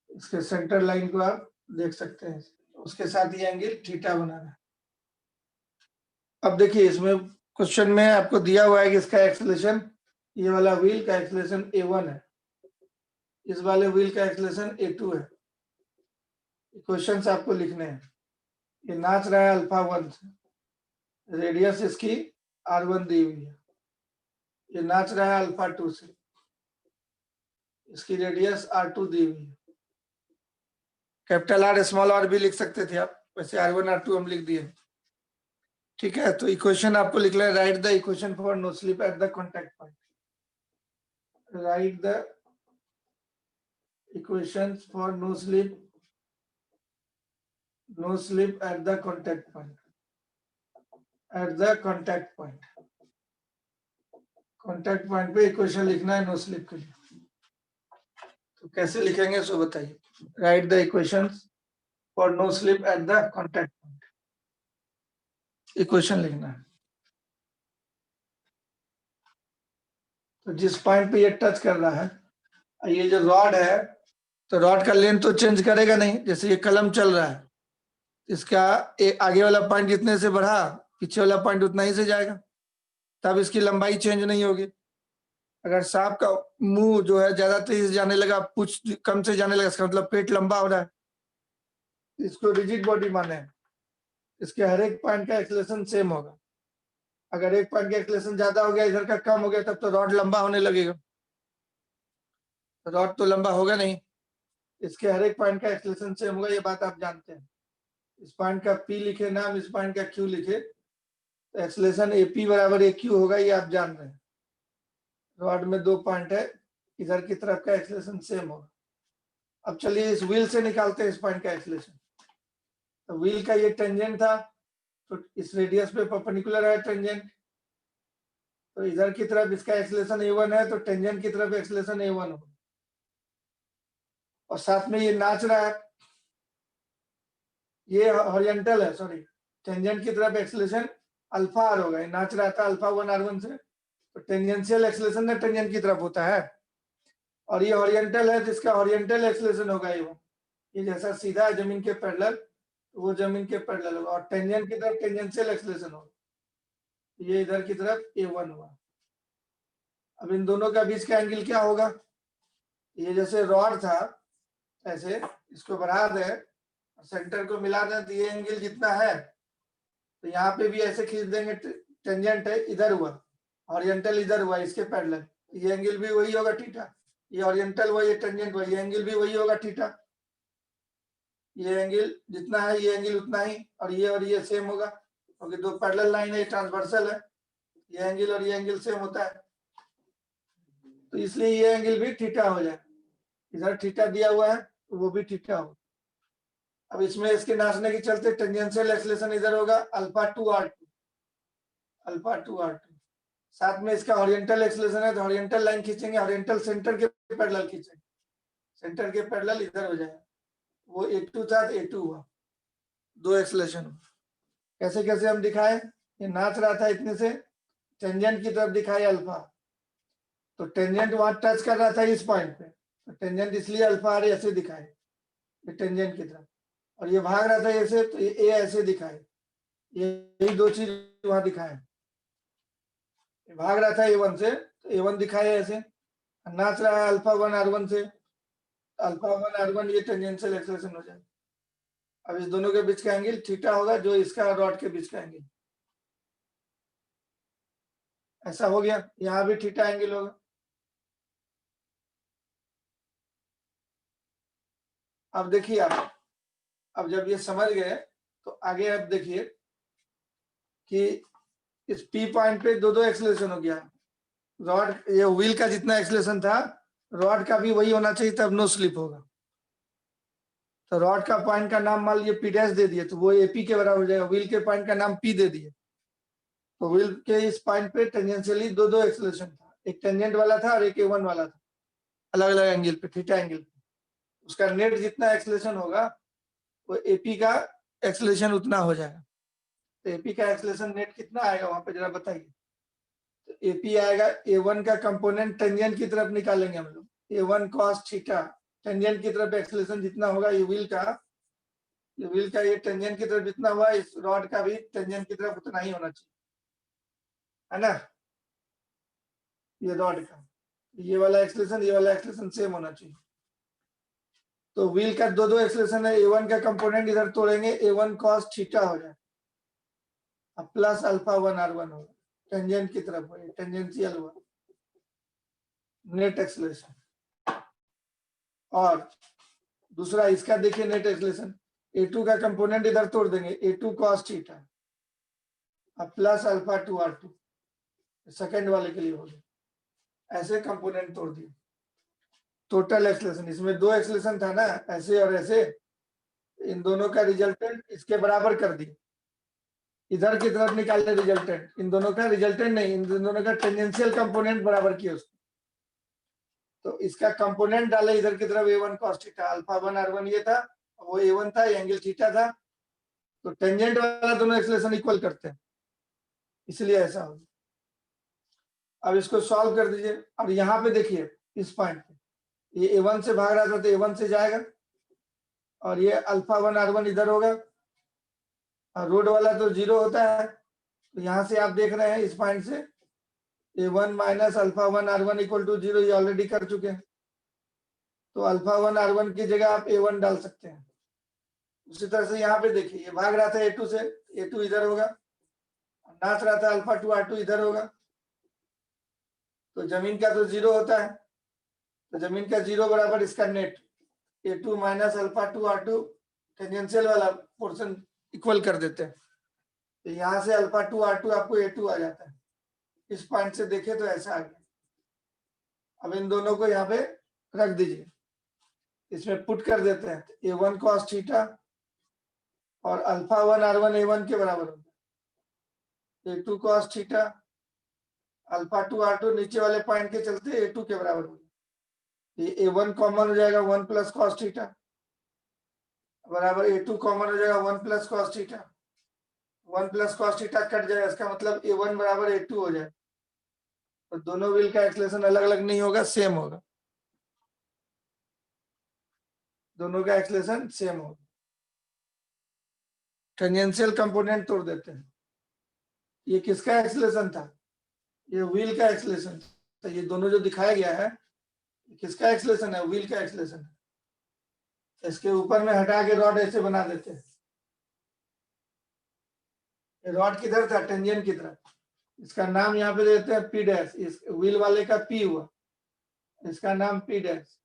इसके सेंटर लाइन को आप देख सकते हैं, उसके साथ ये एंगल थीटा बना रहा है। अब देखिए इसमें क्वेश्चन में आपको दिया हुआ है कि इसका एक्सेलरेशन, ये वाला व्हील का एक्सेलरेशन a1 है, इस वाले व्हील का एक्सेलरेशन a2 है। क्वेश्चन आपको लिखने हैं। ये नाच रहा है अल्फा 1 से, रेडियस इसकी r1 दी हुई है। ये नाच रहा है अल्फा 2 से, इसकी रेडियस r2 दी हुई है। कैपिटल आर स्मॉल आर भी लिख सकते थे आप, वैसे r1 r2 हम लिख दिए। ठीक है, तो इक्वेशन आपको लिख लें, write the equation for no slip at the contact point. Write the equations for no slip at the contact point. At the contact point. Contact point पे इक्वेशन लिखना है नो स्लिप के लिए। तो कैसे लिखेंगे सो बताइए। Write the equations for no slip at the contact point, equation लिखना है। तो जिस पॉइंट पे ये टच कर रहा है, ये जो रॉड है, तो रॉड का लेंथ तो चेंज करेगा नहीं। जैसे ये कलम चल रहा है, इसका आगे वाला पॉइंट जितने से बढ़ा, पीछे वाला पॉइंट उतना ही से जाएगा, तब इसकी लंबाई चेंज नहीं होगी। अगर सांप का मुंह जो है ज्यादा तेज जाने लगा, पूंछ कम से जाने लगा, इसका मतलब पेट लंबा हो रहा है, इसको रिजिड बॉडी माने। इसके हर एक पॉइंट का एक्सेलरेशन सेम होगा। अगर एक पॉइंट का एक्सेलरेशन ज्यादा हो गया, इधर का कम हो गया, तब तो रॉड लंबा होने लगेगा। रॉड तो लंबा होगा नहीं, इसके हर एक पॉइंट का एक्सेलरेशन सेम होगा, ये बात आप जानते हैं। इस पॉइंट का P लिखे नाम, इस पॉइंट का Q लिखे, तो एक्सेलरेशन AP बराबर AQ होगा, ये आप जान रहे हैं। रॉड में दो पॉइंट है, इधर की तरफ का एक्सेलरेशन सेम होगा। अब चलिए इस व्हील से निकालते हैं इस पॉइंट का एक्सेलरेशन। तो व्हील का ये टेंजेंट था, तो इस रेडियस पे परपेंडिकुलर है टेंजेंट, तो इधर की तरफ इसका एक्सेलरेशन a1 है, तो टेंजेंट की तरफ एक्सेलरेशन a1 होगा। और साथ में ये नाच रहा है, ये हॉरिजॉन्टल है, सॉरी, टेंजेंट की तरफ एक्सेलरेशन अल्फा आर होगा। ये नाच रहा था अल्फा 1 r1 से, तो टेंजेंशियल एक्सेलरेशन ना टेंजेंट की तरफ होता है, और ये हॉरिजॉन्टल है, जिसका हॉरिजॉन्टल एक्सेलरेशन होगा a1। ये जैसा सीधा है जमीन के पैरेलल, तो वो जमीन के पैरेलल होगा, और टेंजेंट की तरफ टेंजेंशियल एक्सेलरेशन होगा, ये इधर की तरफ a1 हुआ। अब इन दोनों का बीच का एंगल क्या होगा? ये जैसे रॉड था, ऐसे इसको बढ़ा दे, सेंटर को मिला दें, तो ये एंगल जितना है, तो यहाँ पे भी ऐसे खींच देंगे, टेंजेंट है इधर हुआ, हॉरिजॉन्टल इधर हुआ इसके पैरेलल, ये एंगल भी वही होगा थीटा। ये हॉरिजॉन्टल हुआ, ये टेंजेंट हुआ, ये एंगल भी वही होगा थीटा। ये एंगल जितना है, ये एंगल उतना ही, और ये सेम होगा, क्योंकि दो पैरेलल लाइन है, ट्रांसवर्सल है, ये एंगल और ये एंगल सेम होता है, तो इसलिए ये एंगल भी थीटा हो जाए। इधर थीटा दिया हुआ है, तो वो भी थीटा हो। अब इसमें इसके नाचने के चलते टेंजेंशियल एक्सेलरेशन इधर होगा alpha 2 r2, alpha two R two, साथ में इसका हॉरिजॉन्टल एक्सेलरेशन है तो हॉरिजॉन्टल लाइन खींचेंगे, हॉरिजॉन्टल सेंटर के पैरेलल खींचेंगे, सेंटर के पैरेलल इधर हो जाएगा, वो A2 था तो A2 हुआ, दो एक्सेलरेशन। कैसे कैसे हम दिखाए, ये नाच रहा था इतने से, टेंजेंट की तरफ दिखाए अल्फा, तो टेंजेंट वहां टच कर रहा था इस पॉइंट पे, तो टेंजेंट इसलिए अल्फा आर ऐसे दिखाए, ये टेंजेंट की तरफ, और ये भाग रहा था ऐसे तो ये ए ऐसे दिखाए, यही दो चीज वहां दिखाए, भाग रहा था A1 से तो A1 दिखाए ऐसे, नाच रहा है अल्फा वन R1 से, अल्फा वन R1 ये टेंजेंशियल एक्सेलरेशन हो जाए। अब इस दोनों के बीच का एंगल थीटा होगा जो इसका रॉड के बीच का एंगल, ऐसा हो गया, यहाँ भी थीटा एंगल होगा। अब देखिए आप, अब जब ये समझ गए तो आगे अब देखिए कि इस पी पॉइंट पे दो दो एक्सेलरेशन हो गया, रॉड ये व्हील का जितना एक्सेलरेशन था रॉड का भी वही होना चाहिए, तब नो स्लिप होगा। तो रॉड का पॉइंट का नाम मान लीजिए पी डैश दे दिए तो वो एपी के बराबर हो जाएगा, व्हील के पॉइंट का नाम पी दे दिए, तो व्हील के इस पॉइंट पे टेंजेंशियली दो दो एक्सेलरेशन था, एक टेंजेंट वाला था और एक A1 वाला था, अलग अलग एंगल पे, थीटा एंगल पे, उसका नेट जितना एक्सेलरेशन होगा वो एपी का एक्सेलरेशन उतना हो जाएगा। तो एपी का एक्सेलरेशन नेट कितना आएगा वहां पे जरा बताइए। तो एपी आएगा A1 का कंपोनेंट टेंजेंट की तरफ निकालेंगे हम लोग, A1 cos थीटा, टेंजेंट की तरफ एक्सेलरेशन जितना होगा ये व्हील का ये टेंजेंट की तरफ जितना हुआ इस रॉड का भी टेंजेंट की तरफ उतना ही होना चाहिए, है ना। ये रॉड का ये वाला एक्सेलरेशन सेम होना चाहिए। तो व्हील का दो दो एक्सेलरेशन है, A1 का कंपोनेंट इधर तोड़ेंगे, A1 cos थीटा हो जाए, अब प्लस अल्फा वन R1 होगा, टेंजेंट की तरफ हो, टेंजेंशियल हुआ नेट एक्सेलरेशन। और दूसरा इसका देखिए नेट एक्सेलरेशन, A2 का कंपोनेंट इधर तोड़ देंगे, A2 cos थीटा अब plus alpha two R2, second वाले के लिए हो गया, ऐसे कंपोनेंट तोड़ दिए। टोटल एक्सेलरेशन, इसमें दो एक्सेलरेशन था ना, ऐसे और ऐसे, इन दोनों का रिजल्टेंट इसके बराबर कर दिए, इधर की तरफ निकाले रिजल्टेंट, इन दोनों का रिजल्टेंट नहीं, इन दोनों का टेंजेंशियल कंपोनेंट बराबर किया उसको, तो इसका कंपोनेंट डाले इधर की तरफ A1 cos theta, alpha one R1 ये था, वो A1 था, ये एंगल थीटा था, तो टेंजेंट वाला दोनों एक्सेलरेशन इक्वल करते हैं, इसलिए ऐसा होगा। अब इसको सॉल्व कर दीजिए, और यहाँ पे देखिए इस पॉइंट पे ये A1 से भाग रहा था तो A1 से जाएगा, और ये अल्फा वन R1 इधर होगा, और रोड वाला तो 0 होता है, तो यहाँ से आप देख रहे हैं इस पॉइंट से A1 minus alpha one R1 equal to 0, ये ऑलरेडी कर चुके हैं, तो अल्फा वन R1 की जगह आप A1 डाल सकते हैं। उसी तरह से यहाँ पे देखिए ये भाग रहा था A2 से, A2 इधर होगा, नाच रहा था अल्फा टू R2 इधर होगा, तो जमीन का तो 0 होता है, तो जमीन का 0 बराबर इसका net A2 minus alpha two R2, tangential वाला पोर्शन इक्वल कर देते हैं, तो यहाँ से अल्फा टू R2 आपको A2 आ जाता है, इस पॉइंट से देखे तो ऐसा आ गया। अब इन दोनों को यहाँ पे रख दीजिए, इसमें पुट कर देते हैं, तो A1 cos थीटा और अल्फा वन R1 A1 के बराबर होगा, A2 cos theta alpha two R2 नीचे वाले पॉइंट के चलते A2 के बराबर होगा, ये A1 कॉमन हो जाएगा 1 प्लस cos थीटा बराबर A2 कॉमन हो जाएगा 1 plus cos theta, 1 plus cos theta cut जाएगा, इसका मतलब A1 बराबर A2 हो जाए, तो दोनों व्हील का एक्सेलरेशन अलग अलग नहीं होगा, सेम होगा, दोनों का एक्सेलरेशन सेम होगा। टेंजेंशियल कंपोनेंट तोड़ देते हैं, ये किसका एक्सेलरेशन था, ये व्हील का एक्सेलरेशन, तो ये दोनों जो दिखाया गया है किसका एक्सेलरेशन है, व्हील का एक्सेलरेशन है। इसके ऊपर में हटा के रॉड ऐसे बना देते हैं, रॉड किधर था, टेंजेंट की तरफ, इसका नाम यहाँ पे देते हैं पी डैश, इस व्हील वाले का पी हुआ, इसका नाम पी डैश,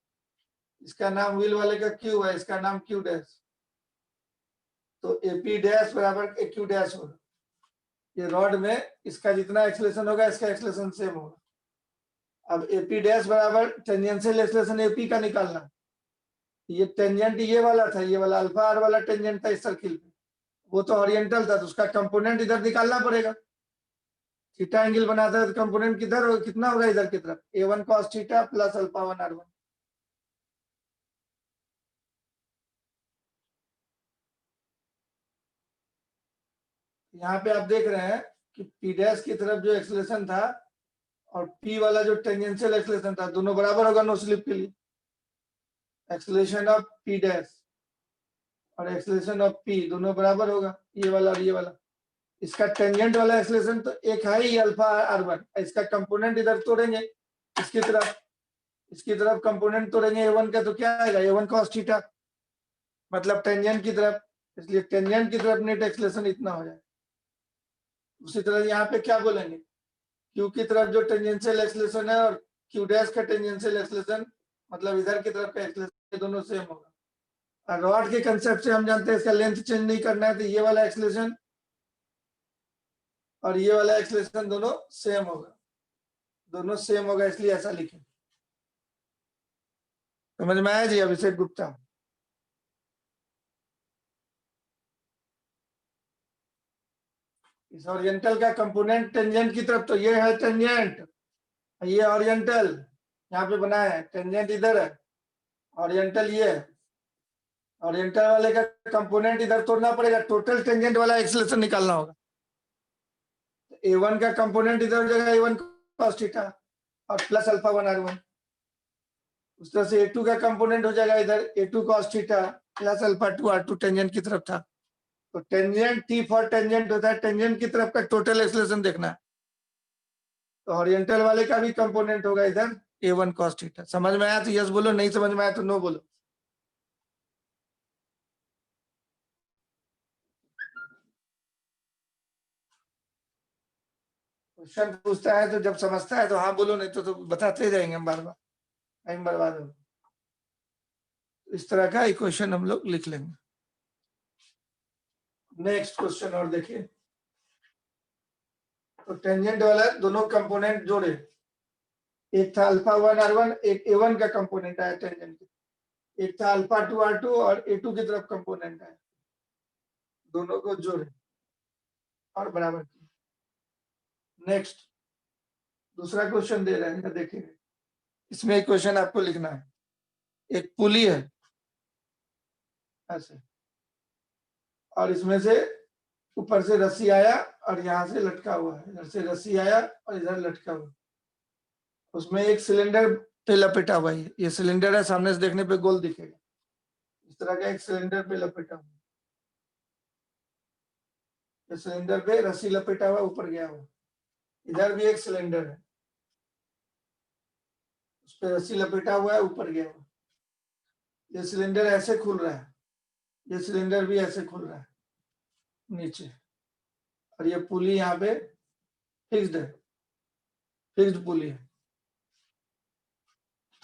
इसका नाम व्हील वाले का क्यू है, इसका नाम क्यू डैश, तो ए पी डैश बराबर ए क्यू डैश होगा, ये रॉड में इसका जितना एक्सेलरेशन होगा इसका एक्सेलरेशन सेम होगा। अब एपी डैश बराबर टेंजेंशियल एक्सेलरेशन एपी का निकालना, ये टेंजेंट ये वाला था, ये वाला अल्फा आर वाला टेंजेंट था इस सर्किल पे, वो तो ओरिएंटल था, तो उसका कंपोनेंट इधर निकालना पड़ेगा, थीटा एंगल बनाता है तो कंपोनेंट किधर होगा, कितना होगा इधर की तरफ, a1 cos theta plus alpha 1 r1। यहाँ पे आप देख रहे हैं कि p डैश की तरफ जो एक्सेलरेशन था और p वाला जो टेंजेंशियल एक्सेलरेशन था दोनों बराबर होगा नो स्लिप के लिए। एक्सेलरेशन ऑफ p डैश और एक्सेलरेशन ऑफ p दोनों बराबर होगा, ये वाला और ये वाला। इसका टेंजेंट वाला एक्सेलरेशन तो एक है ही अल्फा r1, इसका कंपोनेंट इधर तोड़ेंगे इसकी तरफ कंपोनेंट तोड़ेंगे a1 का, तो क्या आएगा a1 cos थीटा, मतलब टेंजेंट की तरफ, इसलिए टेंजेंट की तरफ नेट एक्सेलरेशन इतना हो जाए। उसी तरह यहाँ पे क्या बोलेंगे, क्यू की तरफ जो टेंजेंशियल एक्सेलरेशन है और क्यू डैश का टेंजेंशियल एक्सेलरेशन, मतलब इधर की तरफ का एक्सेलरेशन दोनों सेम होगा। और रॉड के कंसेप्ट से हम जानते हैं इसका लेंथ चेंज नहीं करना है, तो ये वाला एक्सेलरेशन और ये वाला एक्सेलरेशन दोनों सेम होगा, इसलिए ऐसा लिखें। समझ में आया जी अभिषेक गुप्ता? इस ओरिएंटल का कंपोनेंट टेंजेंट की तरफ, तो ये है टेंजेंट, ये ओरिएंटल यहाँ पे बना है, टेंजेंट इधर है, ओरिएंटल ये है। ओरिएंटल वाले का कंपोनेंट इधर तोड़ना पड़ेगा, टोटल टेंजेंट वाला एक्सेलरेशन निकालना होगा। a1 का कंपोनेंट इधर हो जाएगा a1 cos थीटा और प्लस अल्फा 1 r1। उस तरह से a2 का कंपोनेंट हो जाएगा इधर a2 cos theta plus alpha 2 r2, tangent की तरफ था। तो टेंजेंट t फॉर टेंजेंट होता है, टेंजेंट की तरफ का टोटल एक्सेलरेशन देखना है। तो ओरिएंटल वाले का भी कंपोनेंट होगा इधर a1 cos थीटा। समझ में आया तो यस बोलो, नहीं समझ में आया तो नो बोलो। क्वेश्चन पूछता है तो जब समझता है तो हाँ बोलो, नहीं तो बताते जाएंगे हम बार बार, टाइम बर्बाद हो। इस तरह का इक्वेशन हम लोग लिख लेंगे। नेक्स्ट क्वेश्चन और देखिए, तो टेंजेंट वाला दोनों कंपोनेंट जोड़े, एक था अल्फा 1 r1, एक a1 का कंपोनेंट आया टेंजेंट, एक था अल्फा 2 r2 और a2 की तरफ कंपोनेंट आया, दोनों को जोड़े और बराबर किया। नेक्स्ट दूसरा क्वेश्चन दे रहे हैं, देखिए इसमें एक क्वेश्चन आपको लिखना है। एक पुली है ऐसे, और इसमें से ऊपर से रस्सी आया और यहाँ से लटका हुआ है, इधर से रस्सी आया और इधर लटका हुआ, उसमें एक सिलेंडर पे लपेटा हुआ है। ये सिलेंडर है, सामने से देखने पे गोल दिखेगा, इस तरह का एक सिलेंडर पे लपेटा हुआ, ये सिलेंडर पे रस्सी लपेटा हुआ ऊपर गया हुआ, इधर भी एक सिलेंडर है उस पर रस्सी लपेटा हुआ है ऊपर गया हुआ। ये सिलेंडर ऐसे खुल रहा है, ये सिलेंडर भी ऐसे खुल रहा है नीचे, और ये पुली यहाँ पे फिक्स्ड है, फिक्स्ड पुली है।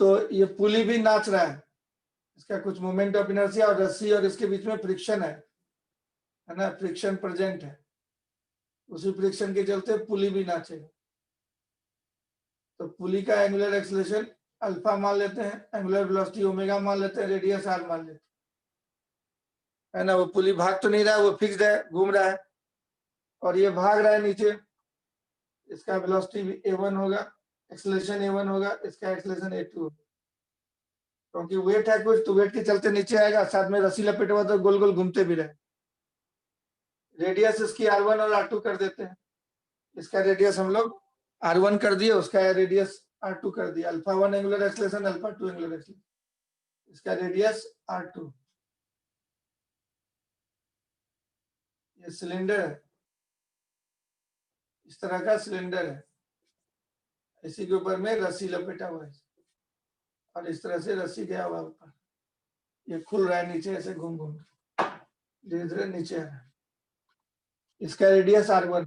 तो ये पुली भी नाच रहा है, इसका कुछ मोमेंट ऑफ इनर्शिया और रस्सी और इसके बीच में फ्रिक्शन है ना, फ्रिक्शन प्रेजेंट है, उसी फ्रिक्शन के चलते पुली भी नाचेगा। तो पुली का एंगुलर एक्सेलरेशन अल्फा मान लेते हैं, एंगुलर वेलोसिटी ओमेगा मान लेते हैं, रेडियस आर मान लेते हैं ना। वो पुली भाग तो नहीं रहा है, वो फिक्स्ड है, घूम रहा है, और ये भाग रहा है नीचे, इसका वेलोसिटी भी a1 होगा, एक्सेलरेशन a1 होगा, इसका एक्सेलरेशन a2 होगा। क्योंकि वेट है कुछ, तो वेट के चलते नीचे आएगा, साथ में रस्सी लपेटे हुआ तो गोल गोल घूमते भी रहे। रेडियस इसकी r1 और r2 कर देते हैं, इसका रेडियस हम लोग r1 कर दिए, उसका रेडियस r2 कर दिया। Alpha 1 angular acceleration, alpha 2 angular acceleration, इसका रेडियस r2। ये सिलेंडर है, इस तरह का सिलेंडर है, इसी के ऊपर में रस्सी लपेटा हुआ है और इस तरह से रस्सी गया हुआ ऊपर, ये खुल रहा है नीचे ऐसे घूम घूम के, धीरे धीरे नीचे आ रहा है, इसका रेडियस r1।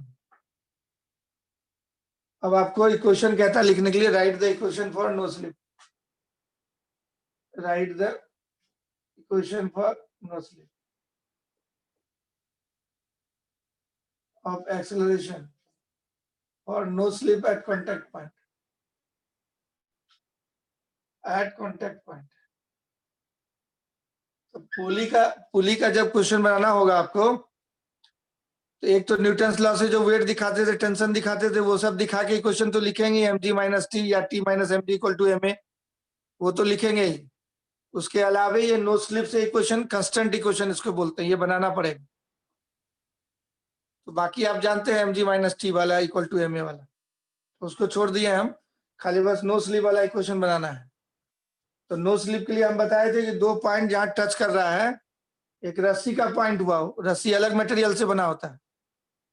अब आपको इक्वेशन कहता है लिखने के लिए, write the equation for no slip, write the equation for no slip of acceleration for no slip at contact point, at contact point। तो पुली का जब क्वेश्चन बनाना होगा आपको, तो एक तो न्यूटन्स लॉ से जो वेट दिखाते थे, टेंशन दिखाते थे, वो सब दिखा के इक्वेशन तो लिखेंगे, mg माइनस टी या t minus mg equal to ma, वो तो लिखेंगे ही। उसके अलावा ये नो स्लिप से इक्वेशन, कंस्टेंट इक्वेशन इसको बोलते हैं, ये बनाना पड़ेगा। तो बाकी आप जानते हैं mg माइनस टी वाला इक्वल टू ma वाला, तो उसको छोड़ दिए हम, खाली बस नो स्लिप वाला इक्वेशन बनाना है। तो नो स्लिप के लिए हम बताए थे कि दो पॉइंट जहां टच कर रहा है, एक रस्सी का पॉइंट हुआ, रस्सी अलग मटेरियल से बना होता है,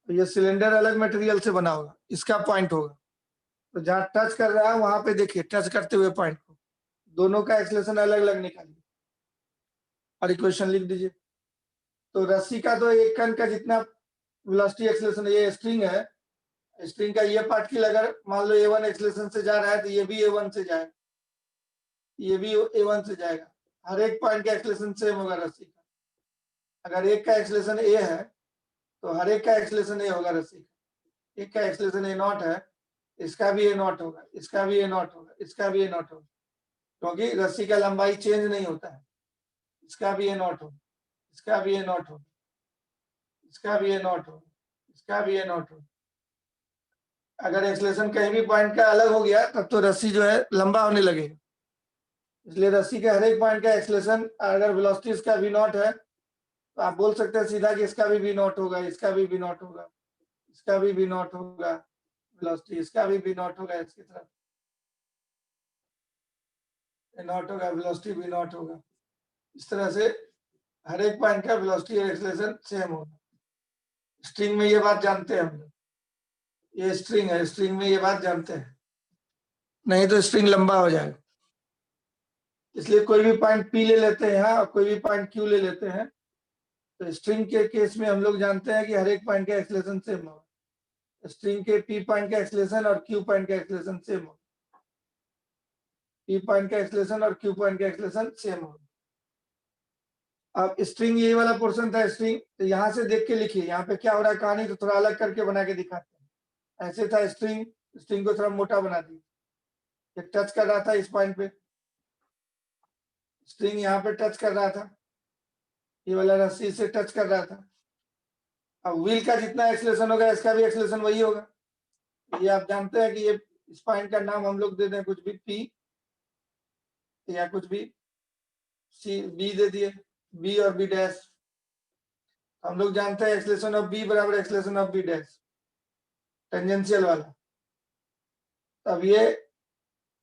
तो ये सिलेंडर अलग मटेरियल से बना होगा, इसका पॉइंट होगा। तो जहां टच कर रहा है वहां पे देखिए, टच करते हुए पॉइंट को, दोनों का एक्सेलरेशन अलग अलग निकालिए और इक्वेशन लिख दीजिए। तो रस्सी का तो एक कण का जितना वेलोसिटी एक्सेलरेशन, ये स्ट्रिंग है, स्ट्रिंग का ये पार्टिकल अगर मान लो a1 एक्सेलरेशन से जा रहा है, तो ये भी a1 से जाएगा, ये भी a1 से जाएगा। हर एक पॉइंट का एक्सेलरेशन सेम होगा रस्सी का। अगर एक का एक्सेलरेशन a है, तो हर एक का एक्सेलरेशन a होगा रस्सी का। एक का एक्सेलरेशन a0 है, इसका भी a0 होगा, इसका भी a0 होगा, इसका भी a0 होगा, क्योंकि रस्सी का लंबाई चेंज नहीं होता है। इसका भी a0 होगा, इसका भी a0 होगा, इसका भी a0 होगा, इसका भी a0 होगा। अगर एक्सेलरेशन कहीं भी पॉइंट का अलग हो गया, तब तो रस्सी जो है लंबा होने लगेगा। इसलिए रस्सी के हर एक पॉइंट का एक्सेलरेशन, अगर वेलोसिटी इसका v0 है, तो आप बोल सकते हैं सीधा कि इसका भी v0 होगा, इसका भी v0 होगा, इसका भी v0 होगा, वेलोसिटी इसका भी v0 होगा, इसकी तरफ a0 होगा, वेलोसिटी v0 होगा। इस तरह से हर एक पॉइंट का वेलोसिटी और एक्सेलरेशन सेम होगा। स्ट्रिंग में ये बात जानते हैं हम लोग, ये स्ट्रिंग है, स्ट्रिंग में ये बात जानते हैं, नहीं तो स्ट्रिंग लंबा हो जाएगा। इसलिए कोई भी पॉइंट P ले लेते हैं यहाँ और कोई भी पॉइंट Q ले लेते हैं, तो स्ट्रिंग के केस में हम लोग जानते हैं कि हर एक पॉइंट का एक्सेलरेशन सेम होगा। स्ट्रिंग के P पॉइंट का एक्सेलरेशन और Q पॉइंट का एक्सेलरेशन सेम होगा, P पॉइंट का एक्सेलरेशन और Q पॉइंट का एक्सेलरेशन सेम होगा। अब स्ट्रिंग ये वाला पोर्शन था स्ट्रिंग, तो यहाँ से देख के लिखिए यहाँ पे क्या हो रहा है कहानी, तो थोड़ा अलग करके बना के दिखाते हैं। ऐसे था स्ट्रिंग, स्ट्रिंग को थोड़ा मोटा बना दिया, टच कर रहा था इस पॉइंट पे, स्ट्रिंग यहाँ पे टच कर रहा था, ये वाला रस्सी से टच कर रहा था। अब व्हील का जितना एक्सेलरेशन होगा, इसका भी एक्सेलरेशन वही होगा। ये आप जानते हैं कि ये इस पॉइंट का नाम हम लोग दे दें कुछ भी P या कुछ भी C, B दे दिए, B और B डैश। हम लोग जानते हैं एक्सेलरेशन ऑफ B बराबर acceleration of B dash, tangential वाला। अब ये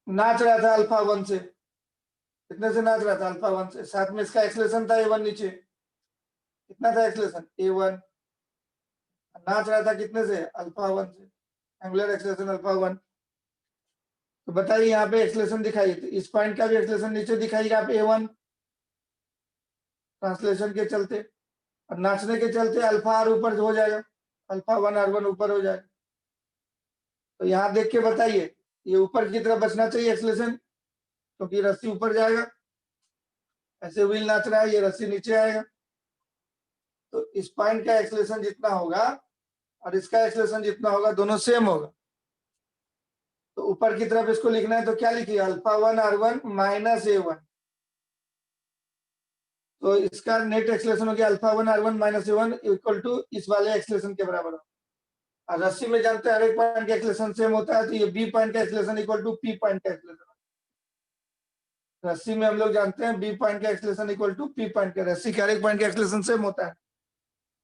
नाच रहा था अल्फा 1 से, कितने से नाच रहा था? अल्फा 1 से। साथ में इसका एक्सेलरेशन था a1 नीचे, कितना था एक्सेलरेशन? a1। नाच रहा था कितने से? अल्फा 1 से, एंगुलर एक्सेलरेशन अल्फा 1। तो बताइए यहाँ पे एक्सेलरेशन दिखाइए, तो इस पॉइंट का भी एक्सेलरेशन नीचे दिखाइएगा आप a1, ट्रांसलेशन के चलते, और नाचने के चलते अल्फा आर ऊपर हो जाएगा, अल्फा 1 r1 ऊपर हो जाएगा। तो यहाँ देख के बताइए, ये ऊपर की तरफ बचना चाहिए एक्सेलरेशन, क्योंकि रस्सी ऊपर जाएगा, ऐसे व्हील नाच रहा है, ये रस्सी नीचे आएगा। तो इस पॉइंट का एक्सेलरेशन जितना होगा और इसका एक्सेलरेशन जितना होगा, दोनों सेम होगा। तो ऊपर की तरफ इसको लिखना है, तो क्या लिखिए? Alpha 1 r1 minus a1। तो इसका नेट एक्सेलरेशन हो गया alpha 1 r1 minus a1 equal to इस वाले एक्सेलरेशन के बराबर हो। और रस्सी में जानते हैं हर एक पॉइंट का एक्सेलरेशन सेम होता है, तो ये B पॉइंट का acceleration equal to P point का एक्सेलरेशन। रस्सी में हम लोग जानते हैं B पॉइंट का acceleration equal to P point का, रस्सी के हर एक पॉइंट का एक्सेलरेशन सेम होता है,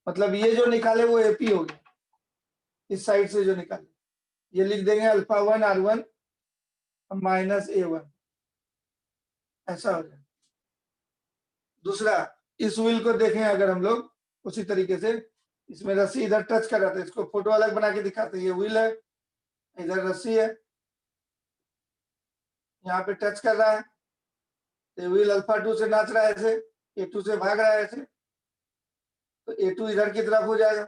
मतलब ये जो निकाले वो AP हो गया, इस साइड से जो निकाले, ये लिख देंगे अल्फा 1 r1 माइनस a1, ऐसा हो जाए। दूसरा, इस व्हील को देखें अगर हम लोग उसी तरीके से, इसमें रस्सी इधर टच कर रहा था, इसको फोटो अलग बना के दिखाते हैं। ये व्हील है, इधर रस्सी है, यहाँ पे टच कर रहा है, तो व्हील अल्फा 2 से नाच रहा है ऐसे, a2 से भाग रहा है ऐसे, तो a2 इधर की तरफ हो जाएगा,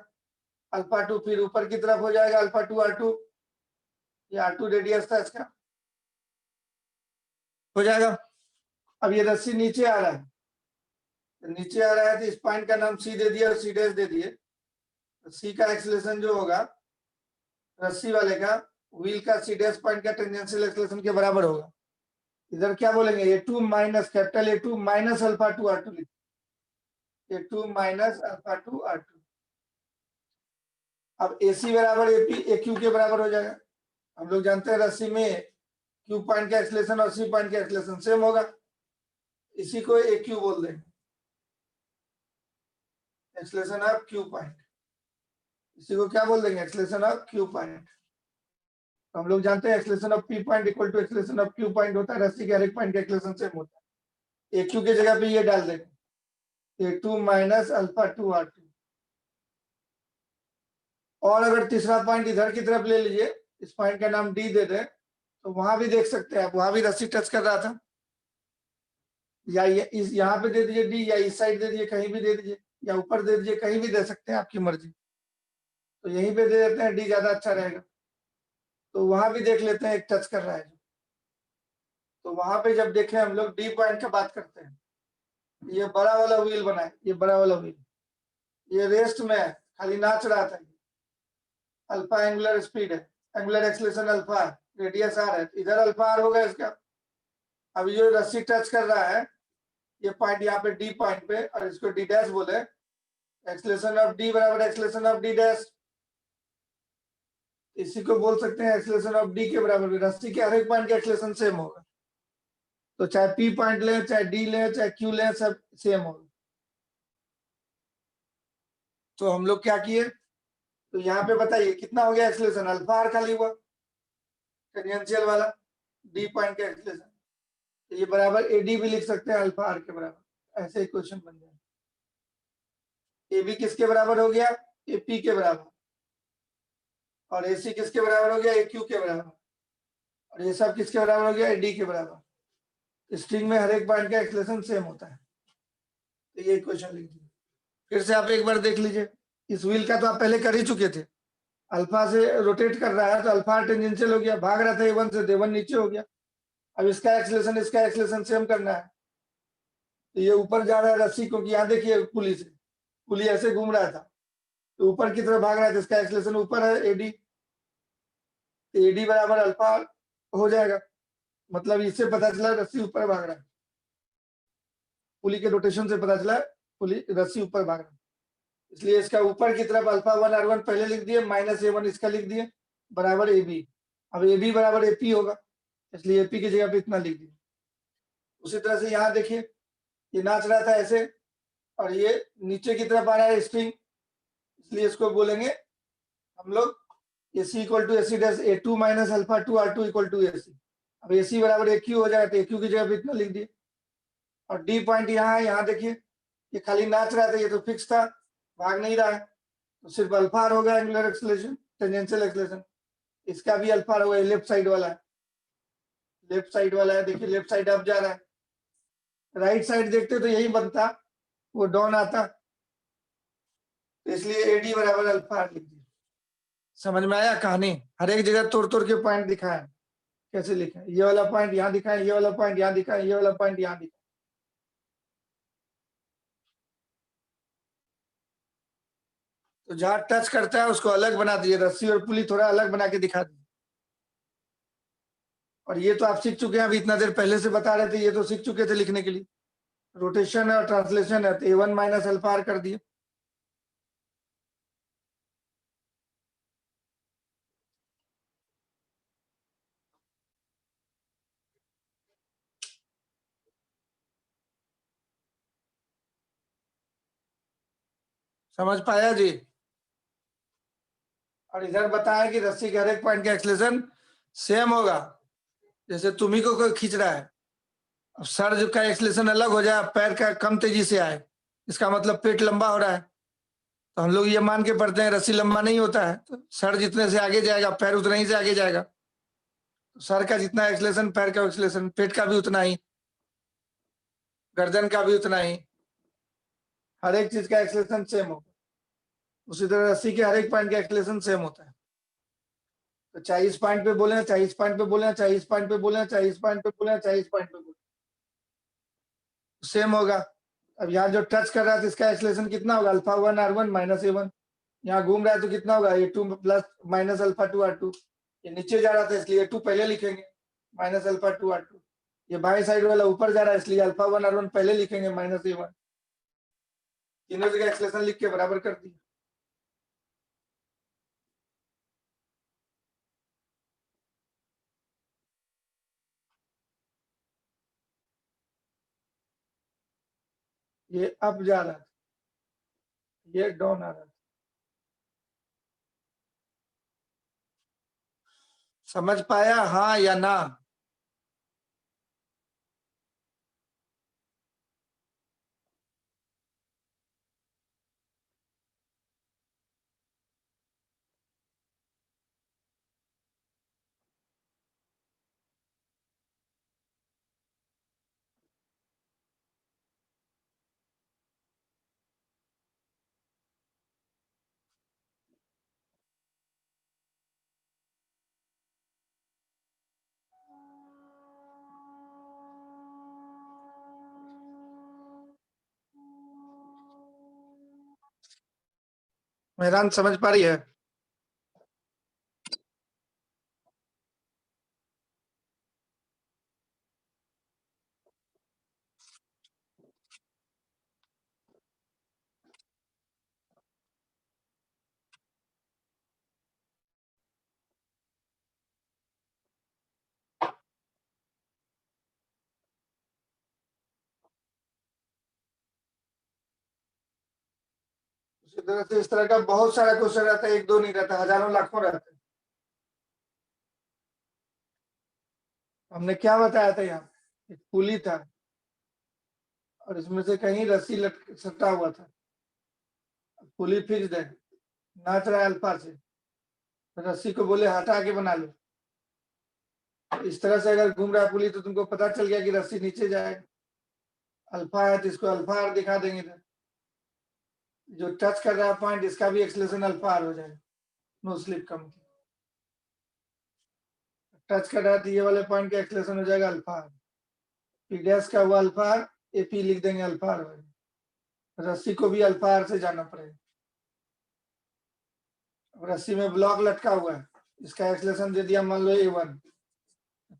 अल्फा 2 फिर ऊपर की तरफ हो जाएगा, अल्फा 2 r2, ये r2 रेडियस था इसका, हो जाएगा। अब ये रस्सी नीचे आ रहा है, तो नीचे आ रहा है, तो इस पॉइंट का नाम C दे दिया और C डैश दे दिए। तो C का एक्सेलरेशन जो होगा रस्सी वाले का, व्हील का C डैश पॉइंट का टेंजेंशियल एक्सेलरेशन के बराबर होगा। इधर क्या बोलेंगे? a2 minus capital A2 minus alpha 2 r2 लिखिए, a2 माइनस अल्फा 2 r2। अब AC बराबर AP AQ के बराबर हो जाएगा। हम लोग जानते हैं रस्सी में Q पॉइंट का एक्सेलरेशन और C पॉइंट का एक्सेलरेशन सेम होगा, इसी को AQ बोल देंगे, एक्सेलरेशन ऑफ Q पॉइंट। इसी को क्या बोल देंगे, एक्सेलरेशन ऑफ Q पॉइंट। तो हम लोग जानते हैं acceleration of P point equal to acceleration of Q point होता है, रस्सी के हर एक पॉइंट का एक्सेलरेशन सेम होता है। AQ की जगह पे ये डाल देंगे A2 माइनस अल्फा 2 R2। और अगर तीसरा पॉइंट इधर की तरफ ले लीजिए, इस पॉइंट का नाम D दे दें, तो वहां भी देख सकते हैं आप, वहां भी रस्सी टच कर रहा था, या इस यहाँ पे दे दीजिए D, या इस साइड दे दीजिए, कहीं भी दे दीजिए, या ऊपर दे दीजिए, कहीं भी दे सकते हैं, आपकी मर्जी। तो यहीं पे दे देते हैं D, ज्यादा अच्छा रहेगा। तो वहां भी देख लेते हैं एक टच कर रहा है। तो वहां पे जब देखें हम लोग D पॉइंट का बात करते हैं, ये बड़ा वाला व्हील बना है, ये बड़ा वाला व्हील, ये रेस्ट में है, खाली नाच रहा था। अल्फा एंगुलर स्पीड है, एंगुलर एक्सेलरेशन अल्फा है, रेडियस R है, इधर अल्फा R होगा इसका। अब ये रस्सी टच कर रहा है ये पॉइंट यहाँ पे D पॉइंट पे, और इसको D डैश बोले, एक्सेलरेशन ऑफ D बराबर एक्सेलरेशन ऑफ D डैश, इसी को बोल सकते हैं एक्सेलरेशन ऑफ D के बराबर। रस्सी के हर एक पॉइंट का एक्सेलरेशन सेम होगा, तो चाहे P पॉइंट लें, चाहे D लें, चाहे Q लें, सब सेम होगा। तो हम लोग क्या किए, तो यहाँ पे बताइए कितना हो गया एक्सेलरेशन, अल्फा R खाली हुआ, टेंजेंशियल वाला D पॉइंट का एक्सेलरेशन, तो ये बराबर AD भी लिख सकते हैं अल्फा R के बराबर, ऐसे ही क्वेश्चन बन जाए। AB किसके बराबर हो गया, AP के बराबर, और AC किसके बराबर हो गया, AQ के बराबर, और ये सब किसके बराबर हो गया, AD के बराबर। स्ट्रिंग में हर एक पॉइंट का एक्सेलरेशन सेम होता है। तो ये क्वेश्चन लिख दीजिए। फिर से आप एक बार देख लीजिए, इस व्हील का तो आप पहले कर ही चुके थे, अल्फा से रोटेट कर रहा है तो अल्फा टेंजेंशियल हो गया, भाग रहा था A1 से, A1 नीचे हो गया। अब इसका एक्सेलरेशन सेम करना है, तो ये ऊपर जा रहा है रस्सी, क्योंकि यहाँ देखिए पुली ऐसे घूम रहा था, तो ऊपर की तरफ भाग रहा है, तो इसका एक्सेलरेशन ऊपर है AD, तो AD बराबर अल्फा हो जाएगा। मतलब इससे पता चला रस्सी ऊपर भाग रहा है, पुली के रोटेशन से पता चला पुली रस्सी ऊपर भाग रहा है, इसलिए इसका ऊपर की तरफ अल्फा 1 R1 पहले लिख दिए, माइनस A1 इसका लिख दिए, बराबर AB। अब AB बराबर AP होगा, इसलिए AP की जगह पे इतना लिख दिए। उसी तरह से यहाँ देखिए, ये नाच रहा था ऐसे, और ये नीचे की तरफ आ रहा है स्ट्रिंग, इसलिए इसको बोलेंगे हम लोग AC equal to AC dash A2 minus alpha 2 R2 equal to AC। अब AC बराबर AQ हो जाएगा, तो AQ की जगह पे इतना लिख दिए। और D पॉइंट यहाँ है, यहाँ देखिए ये खाली नाच रहा था, ये तो फिक्स था, भाग नहीं रहा है, तो सिर्फ अल्फा R होगा एंगुलर एक्सेलरेशन, टेंजेंशियल एक्सेलरेशन। इसका भी अल्फा R होगा, लेफ्ट साइड वाला है, लेफ्ट साइड वाला है, देखिए लेफ्ट साइड अप जा रहा है, राइट साइड देखते तो यही बनता, वो डाउन आता, तो इसलिए AD बराबर अल्फा R लिख दिया। समझ में आया कहानी, हर एक जगह तोड़ तोड़ के पॉइंट दिखाया, कैसे लिखा है, ये वाला पॉइंट यहाँ दिखा है, ये वाला पॉइंट यहाँ दिखा है, ये वाला पॉइंट यहाँ दिखा है। तो जहां टच करता है उसको अलग बना दीजिए, रस्सी और पुली थोड़ा अलग बना के दिखा दीजिए। और ये तो आप सीख चुके हैं, अभी इतना देर पहले से बता रहे थे, ये तो सीख चुके थे लिखने के लिए, रोटेशन और ट्रांसलेशन है, तो A1 माइनस अल्फा R कर दिए। समझ पाया जी। और इधर बताया कि रस्सी के हर एक पॉइंट का एक्सेलरेशन सेम होगा, जैसे तुम्ही को कोई खींच रहा है, अब सर का एक्सेलरेशन अलग हो जाए, पैर का कम तेजी से आए, इसका मतलब पेट लंबा हो रहा है, तो हम लोग ये मान के पढ़ते हैं रस्सी लंबा नहीं होता है, तो सर जितने से आगे जाएगा पैर उतना ही से आगे जाएगा, तो सर का जितना एक्सेलरेशन पैर का एक्सेलरेशन, पेट का भी उतना ही, गर्दन का भी उतना ही, हर एक चीज का एक्सेलरेशन सेम होगा। उसी तरह रस्सी के हर एक पॉइंट का एक्सेलरेशन सेम होता है, तो चाहे इस पॉइंट पे बोले, चाहे इस पॉइंट पे बोले, चाहे इस पॉइंट पे बोले, चाहे इस पॉइंट पे बोले, चाहे इस पॉइंट पे बोले, सेम होगा। अब यहाँ जो टच कर रहा है तो इसका एक्सेलरेशन कितना होगा, अल्फा 1 R1 माइनस A1, यहाँ घूम रहा है तो कितना होगा, A2 plus minus alpha 2 R2, ये नीचे जा रहा था इसलिए A2 पहले लिखेंगे, माइनस अल्फा 2 R2, ये बाएं साइड वाला ऊपर जा रहा है इसलिए अल्फा 1 R1 पहले लिखेंगे, माइनस A1, तीनों जगह एक्सेलरेशन लिख के बराबर कर दिए। ये अप जा रहा था, ये डाउन आ रहा था। समझ पाया हाँ या ना? मेहरान समझ पा रही है? उसी तरह से इस तरह का बहुत सारा क्वेश्चन रहता है, एक दो नहीं रहता, हजारों लाखों रहते हैं। हमने क्या बताया था? यहाँ एक पुली था और इसमें से कहीं रस्सी लट सटा हुआ था, पुली फिक्स्ड है, नाच रहा है अल्फा से, रस्सी को बोले हटा के बना लो। इस तरह से अगर घूम रहा है पुली तो तुमको पता चल गया कि रस्सी नीचे जाएगा, अल्फा है तो इसको अल्फा आर दिखा देंगे तो जो टच कर रहा है पॉइंट इसका भी एक्सलेशन अल्फा आर हो जाएगा, नो स्लिप कम की। टच कर रहा है तो ये वाले पॉइंट का एक्सलेशन हो जाएगा अल्फा आर, पी डैश का हुआ अल्फा आर, एपी लिख देंगे अल्फा आर, रस्सी को भी अल्फा आर से जाना पड़ेगा। रस्सी में ब्लॉक लटका हुआ है, इसका एक्सलेशन दे दिया मान लो A1,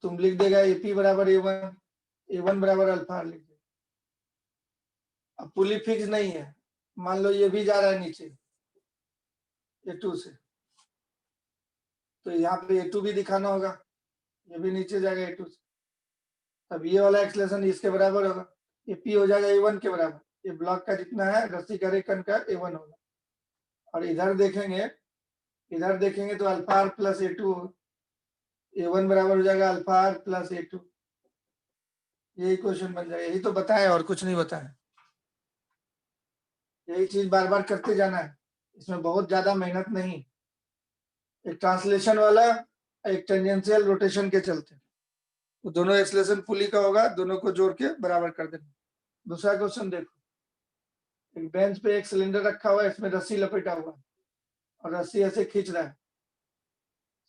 तुम लिख देगा एपी बराबर A1, A1 बराबर अल्फा आर लिख देगा। अब पुली फिक्स नहीं है, मान लो ये भी जा रहा है नीचे A2 से, तो यहाँ पे A2 भी दिखाना होगा, ये भी नीचे जाएगा A2 से, तब ये वाला एक्सलेशन इसके बराबर होगा, ये P हो जाएगा A1 के बराबर, ये ब्लॉक का जितना है रस्सी का रेकन का A1 होगा। और इधर देखेंगे तो alpha are plus A2, A1 बराबर हो जाएगा अल्फा आर प्लस A2, यही क्वेश्चन बन जाएगा। यही तो बताया और कुछ नहीं बताया, यही चीज बार बार करते जाना है, इसमें बहुत ज्यादा मेहनत नहीं। एक ट्रांसलेशन वाला, एक टेंजेंशियल रोटेशन के चलते, तो दोनों एक्सलेशन पुली का होगा, दोनों को जोड़ के बराबर कर देना। दूसरा क्वेश्चन देखो, एक बेंच पे एक सिलेंडर रखा हुआ है, इसमें रस्सी लपेटा हुआ है और रस्सी ऐसे खींच रहा है,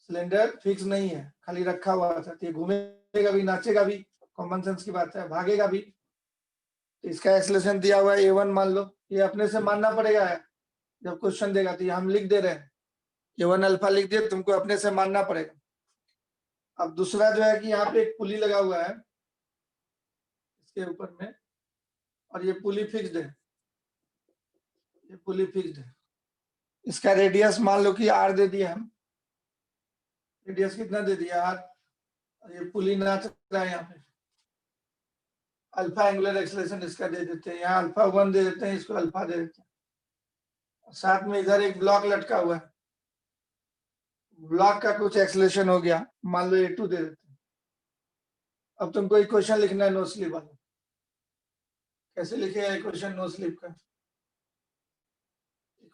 सिलेंडर फिक्स नहीं है, खाली रखा हुआ था, तो ये घूमेगा भी, नाचेगा भी, कॉमन सेंस की बात है, भागेगा भी। तो इसका एक्सलेशन दिया हुआ है A1 मान लो, ये अपने से मानना पड़ेगा है, जब क्वेश्चन देगा तो ये हम लिख दे रहे हैं, A1 अल्फा लिख दिए, तुमको अपने से मानना पड़ेगा। अब दूसरा जो है कि यहाँ पे एक पुली लगा हुआ है इसके ऊपर में, और ये पुली फिक्स्ड है, ये पुली फिक्स्ड है, इसका रेडियस मान लो कि R दे दिया हम, रेडियस कितना दे दिया R, और ये पुली नाच रहा है यहाँ पे, अल्फा एंगुलर एक्सेलरेशन इसका दे देते हैं, यहाँ अल्फा 1 दे देते हैं, इसको अल्फा दे देते हैं, साथ में इधर एक ब्लॉक लटका हुआ है, ब्लॉक का कुछ एक्सेलरेशन हो गया, मान लो A2 दे देते हैं। अब तुमको एक क्वेश्चन लिखना है नो स्लिप वाला, कैसे लिखेगा क्वेश्चन नो स्लिप का?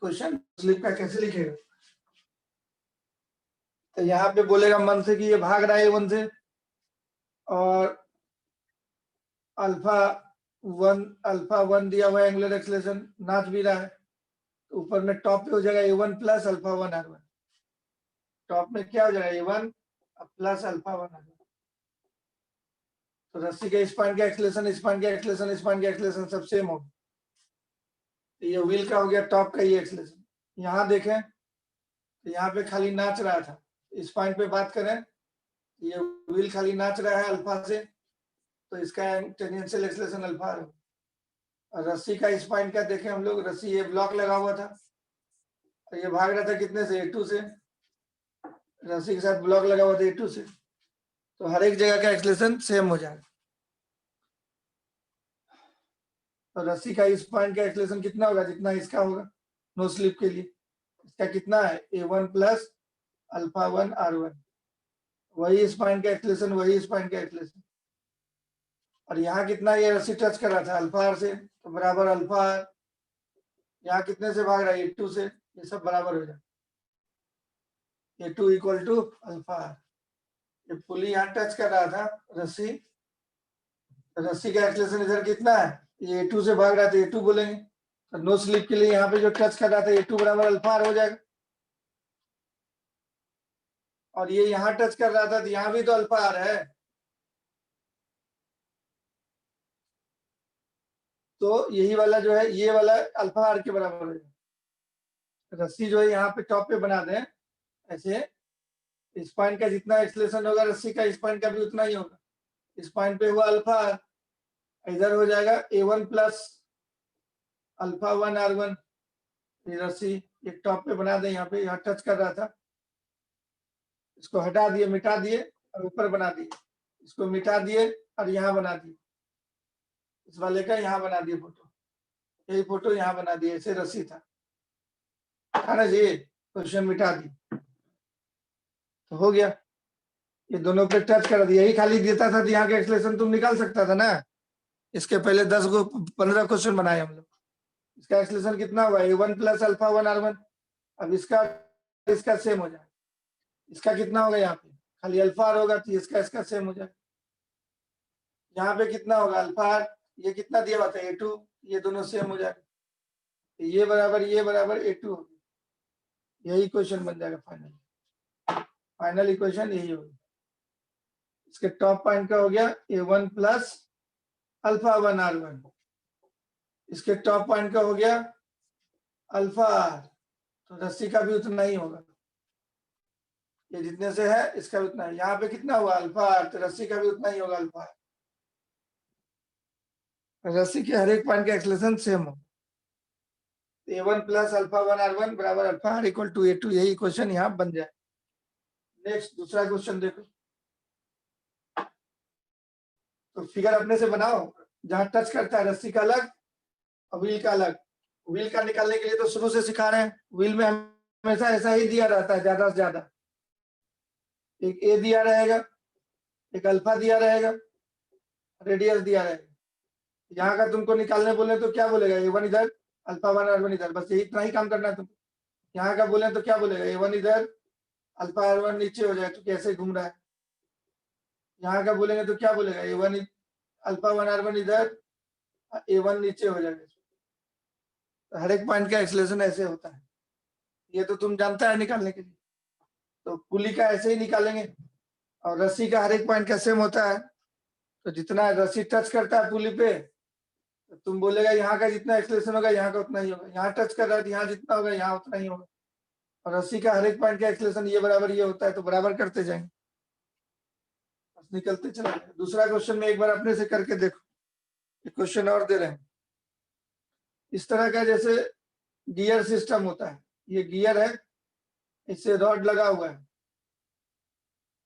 क्वेश्चन स्लिप का कैसे लिखेगा? तो यहाँ पे बोलेगा मन से कि ये भाग रहा है A1 से, और अल्फा वन दिया हुआ एंगुलर एक्सेलरेशन, नाच भी रहा है, तो ऊपर में टॉप पे हो जाएगा A1 plus alpha 1 R1, top में क्या हो जाएगा A1 प्लस अल्फा 1 R1। तो रस्सी के इस पॉइंट का एक्सेलरेशन, इस पॉइंट का एक्सेलरेशन, इस पॉइंट का एक्सेलरेशन सब सेम होगा, तो ये व्हील का हो गया टॉप का ये एक्सेलरेशन। यहाँ देखें तो यहाँ पे खाली नाच रहा था, इस पॉइंट पे बात करें, ये व्हील खाली नाच रहा है अल्फा से, तो इसका टेंजेंशियल एक्सेलरेशन अल्फा है। और रस्सी का इस पॉइंट का देखें हम लोग, रस्सी ये ब्लॉक लगा हुआ था, और ये भाग रहा था कितने से? A2 से, रस्सी के साथ ब्लॉक लगा हुआ था A2 से, तो हर एक जगह का एक्सेलरेशन सेम हो जाएगा। तो रस्सी का इस पॉइंट का एक्सेलरेशन कितना होगा जितना इसका होगा नो स्लिप के लिए। इसका कितना है a1 प्लस अल्फा 1 r1, वही इस पॉइंट का एक्सेलरेशन, वही इस पॉइंट का एक्सेलरेशन। और यहाँ कितना ये रस्सी टच कर रहा था अल्फा आर से, तो बराबर अल्फा आर। यहाँ कितने से भाग रहा है a2 से, ये सब बराबर हो जाए a2 equal to alpha are. ये पुली यहाँ टच कर रहा था रस्सी, रस्सी का एक्सेलरेशन इधर कितना है, ये a2 से भाग रहा था, a2 बोलेंगे। तो नो स्लिप के लिए यहाँ पे जो टच कर रहा था a2 बराबर अल्फा आर हो जाएगा। और ये यहाँ टच कर रहा था तो यहाँ भी तो अल्फा आर है, तो यही वाला जो है ये वाला अल्फा आर के बराबर है। रस्सी जो है यहाँ पे टॉप पे बना दें ऐसे, इस पॉइंट का जितना एक्सेलरेशन होगा रस्सी का इस पॉइंट का भी उतना ही होगा। इस पॉइंट पे हुआ अल्फा आर, इधर हो जाएगा a1 प्लस अल्फा 1 r1। रस्सी एक टॉप पे बना दें, यहाँ पे यहाँ टच कर रहा था, इसको हटा दिए मिटा दिए और ऊपर बना दिए, इसको मिटा दिए और यहाँ बना दिए, इस वाले का यहाँ बना दिए फोटो, यही फोटो यहाँ बना दिए, ऐसे रस्सी था ना जी, क्वेश्चन मिटा दी तो हो गया। ये दोनों पे टच कर दिया, यही खाली देता था तो यहाँ का एक्सेलरेशन तुम निकाल सकता था ना। इसके पहले 15 क्वेश्चन बनाए हम लोग। इसका एक्सेलरेशन कितना हुआ a1 प्लस अल्फा 1 r1। अब इसका सेम हो जाए, इसका कितना होगा यहाँ पे खाली अल्फा आर होगा तो इसका सेम हो जाए। यहाँ पे कितना होगा अल्फा आर, ये कितना दिया हुआ था a2, ये दोनों सेम हो जाएगा, ये बराबर a2 होगा। यही क्वेश्चन बन जाएगा फाइनल इक्वेशन यही होगी। इसके टॉप पॉइंट का हो गया a1 प्लस अल्फा 1 r1, इसके टॉप पॉइंट का हो गया अल्फा आर, तो रस्सी का भी उतना ही होगा, ये जितने से है इसका भी उतना है। यहाँ पे कितना हुआ अल्फा आर, तो रस्सी का भी उतना ही होगा अल्फा आर। रस्सी के हर एक पॉइंट का एक्सेलरेशन सेम हो, a1 प्लस अल्फा 1 r1 बराबर alpha are equal to a2, यही क्वेश्चन यहाँ बन जाए। नेक्स्ट दूसरा क्वेश्चन देखो, तो फिगर अपने से बनाओ, जहां टच करता है रस्सी का अलग और व्हील का अलग। व्हील का निकालने के लिए तो शुरू से सिखा रहे हैं, व्हील में हमेशा ऐसा ही दिया रहता है ज्यादा से ज्यादा, एक ए दिया रहेगा, एक अल्फा दिया रहेगा, रेडियस दिया रहेगा। यहाँ का तुमको निकालने बोले तो क्या बोलेगा a1 इधर अल्फा 1 r1 इधर, बस यही इतना ही काम करना है तुम। यहाँ का बोले तो क्या बोलेगा a1 इधर अल्फा r1 नीचे हो जाए तो कैसे घूम रहा है। यहाँ का बोलेंगे तो क्या बोलेगा a1 अल्फा 1 r1 इधर, a1 नीचे हो जाएगा। तो हर एक पॉइंट का एक्सेलरेशन ऐसे होता है, ये तो तुम जानता है निकालने के लिए। तो पुली का ऐसे ही निकालेंगे, और रस्सी का हर एक पॉइंट का सेम होता है, तो जितना रस्सी टच करता है पुली पे तो तुम बोलेगा यहाँ का जितना एक्सेलरेशन होगा यहाँ का उतना ही होगा, यहाँ टच कर रहा है यहाँ जितना होगा यहाँ उतना ही होगा। और रस्सी का हर एक पॉइंट का एक्सेलरेशन ये बराबर ये होता है, तो बराबर करते जाएंगे, बस निकलते चला जाएगा। दूसरा क्वेश्चन में एक बार अपने से करके देखो, एक क्वेश्चन और दे रहे हैं इस तरह का, जैसे गियर सिस्टम होता है, ये गियर है, इससे रॉड लगा हुआ है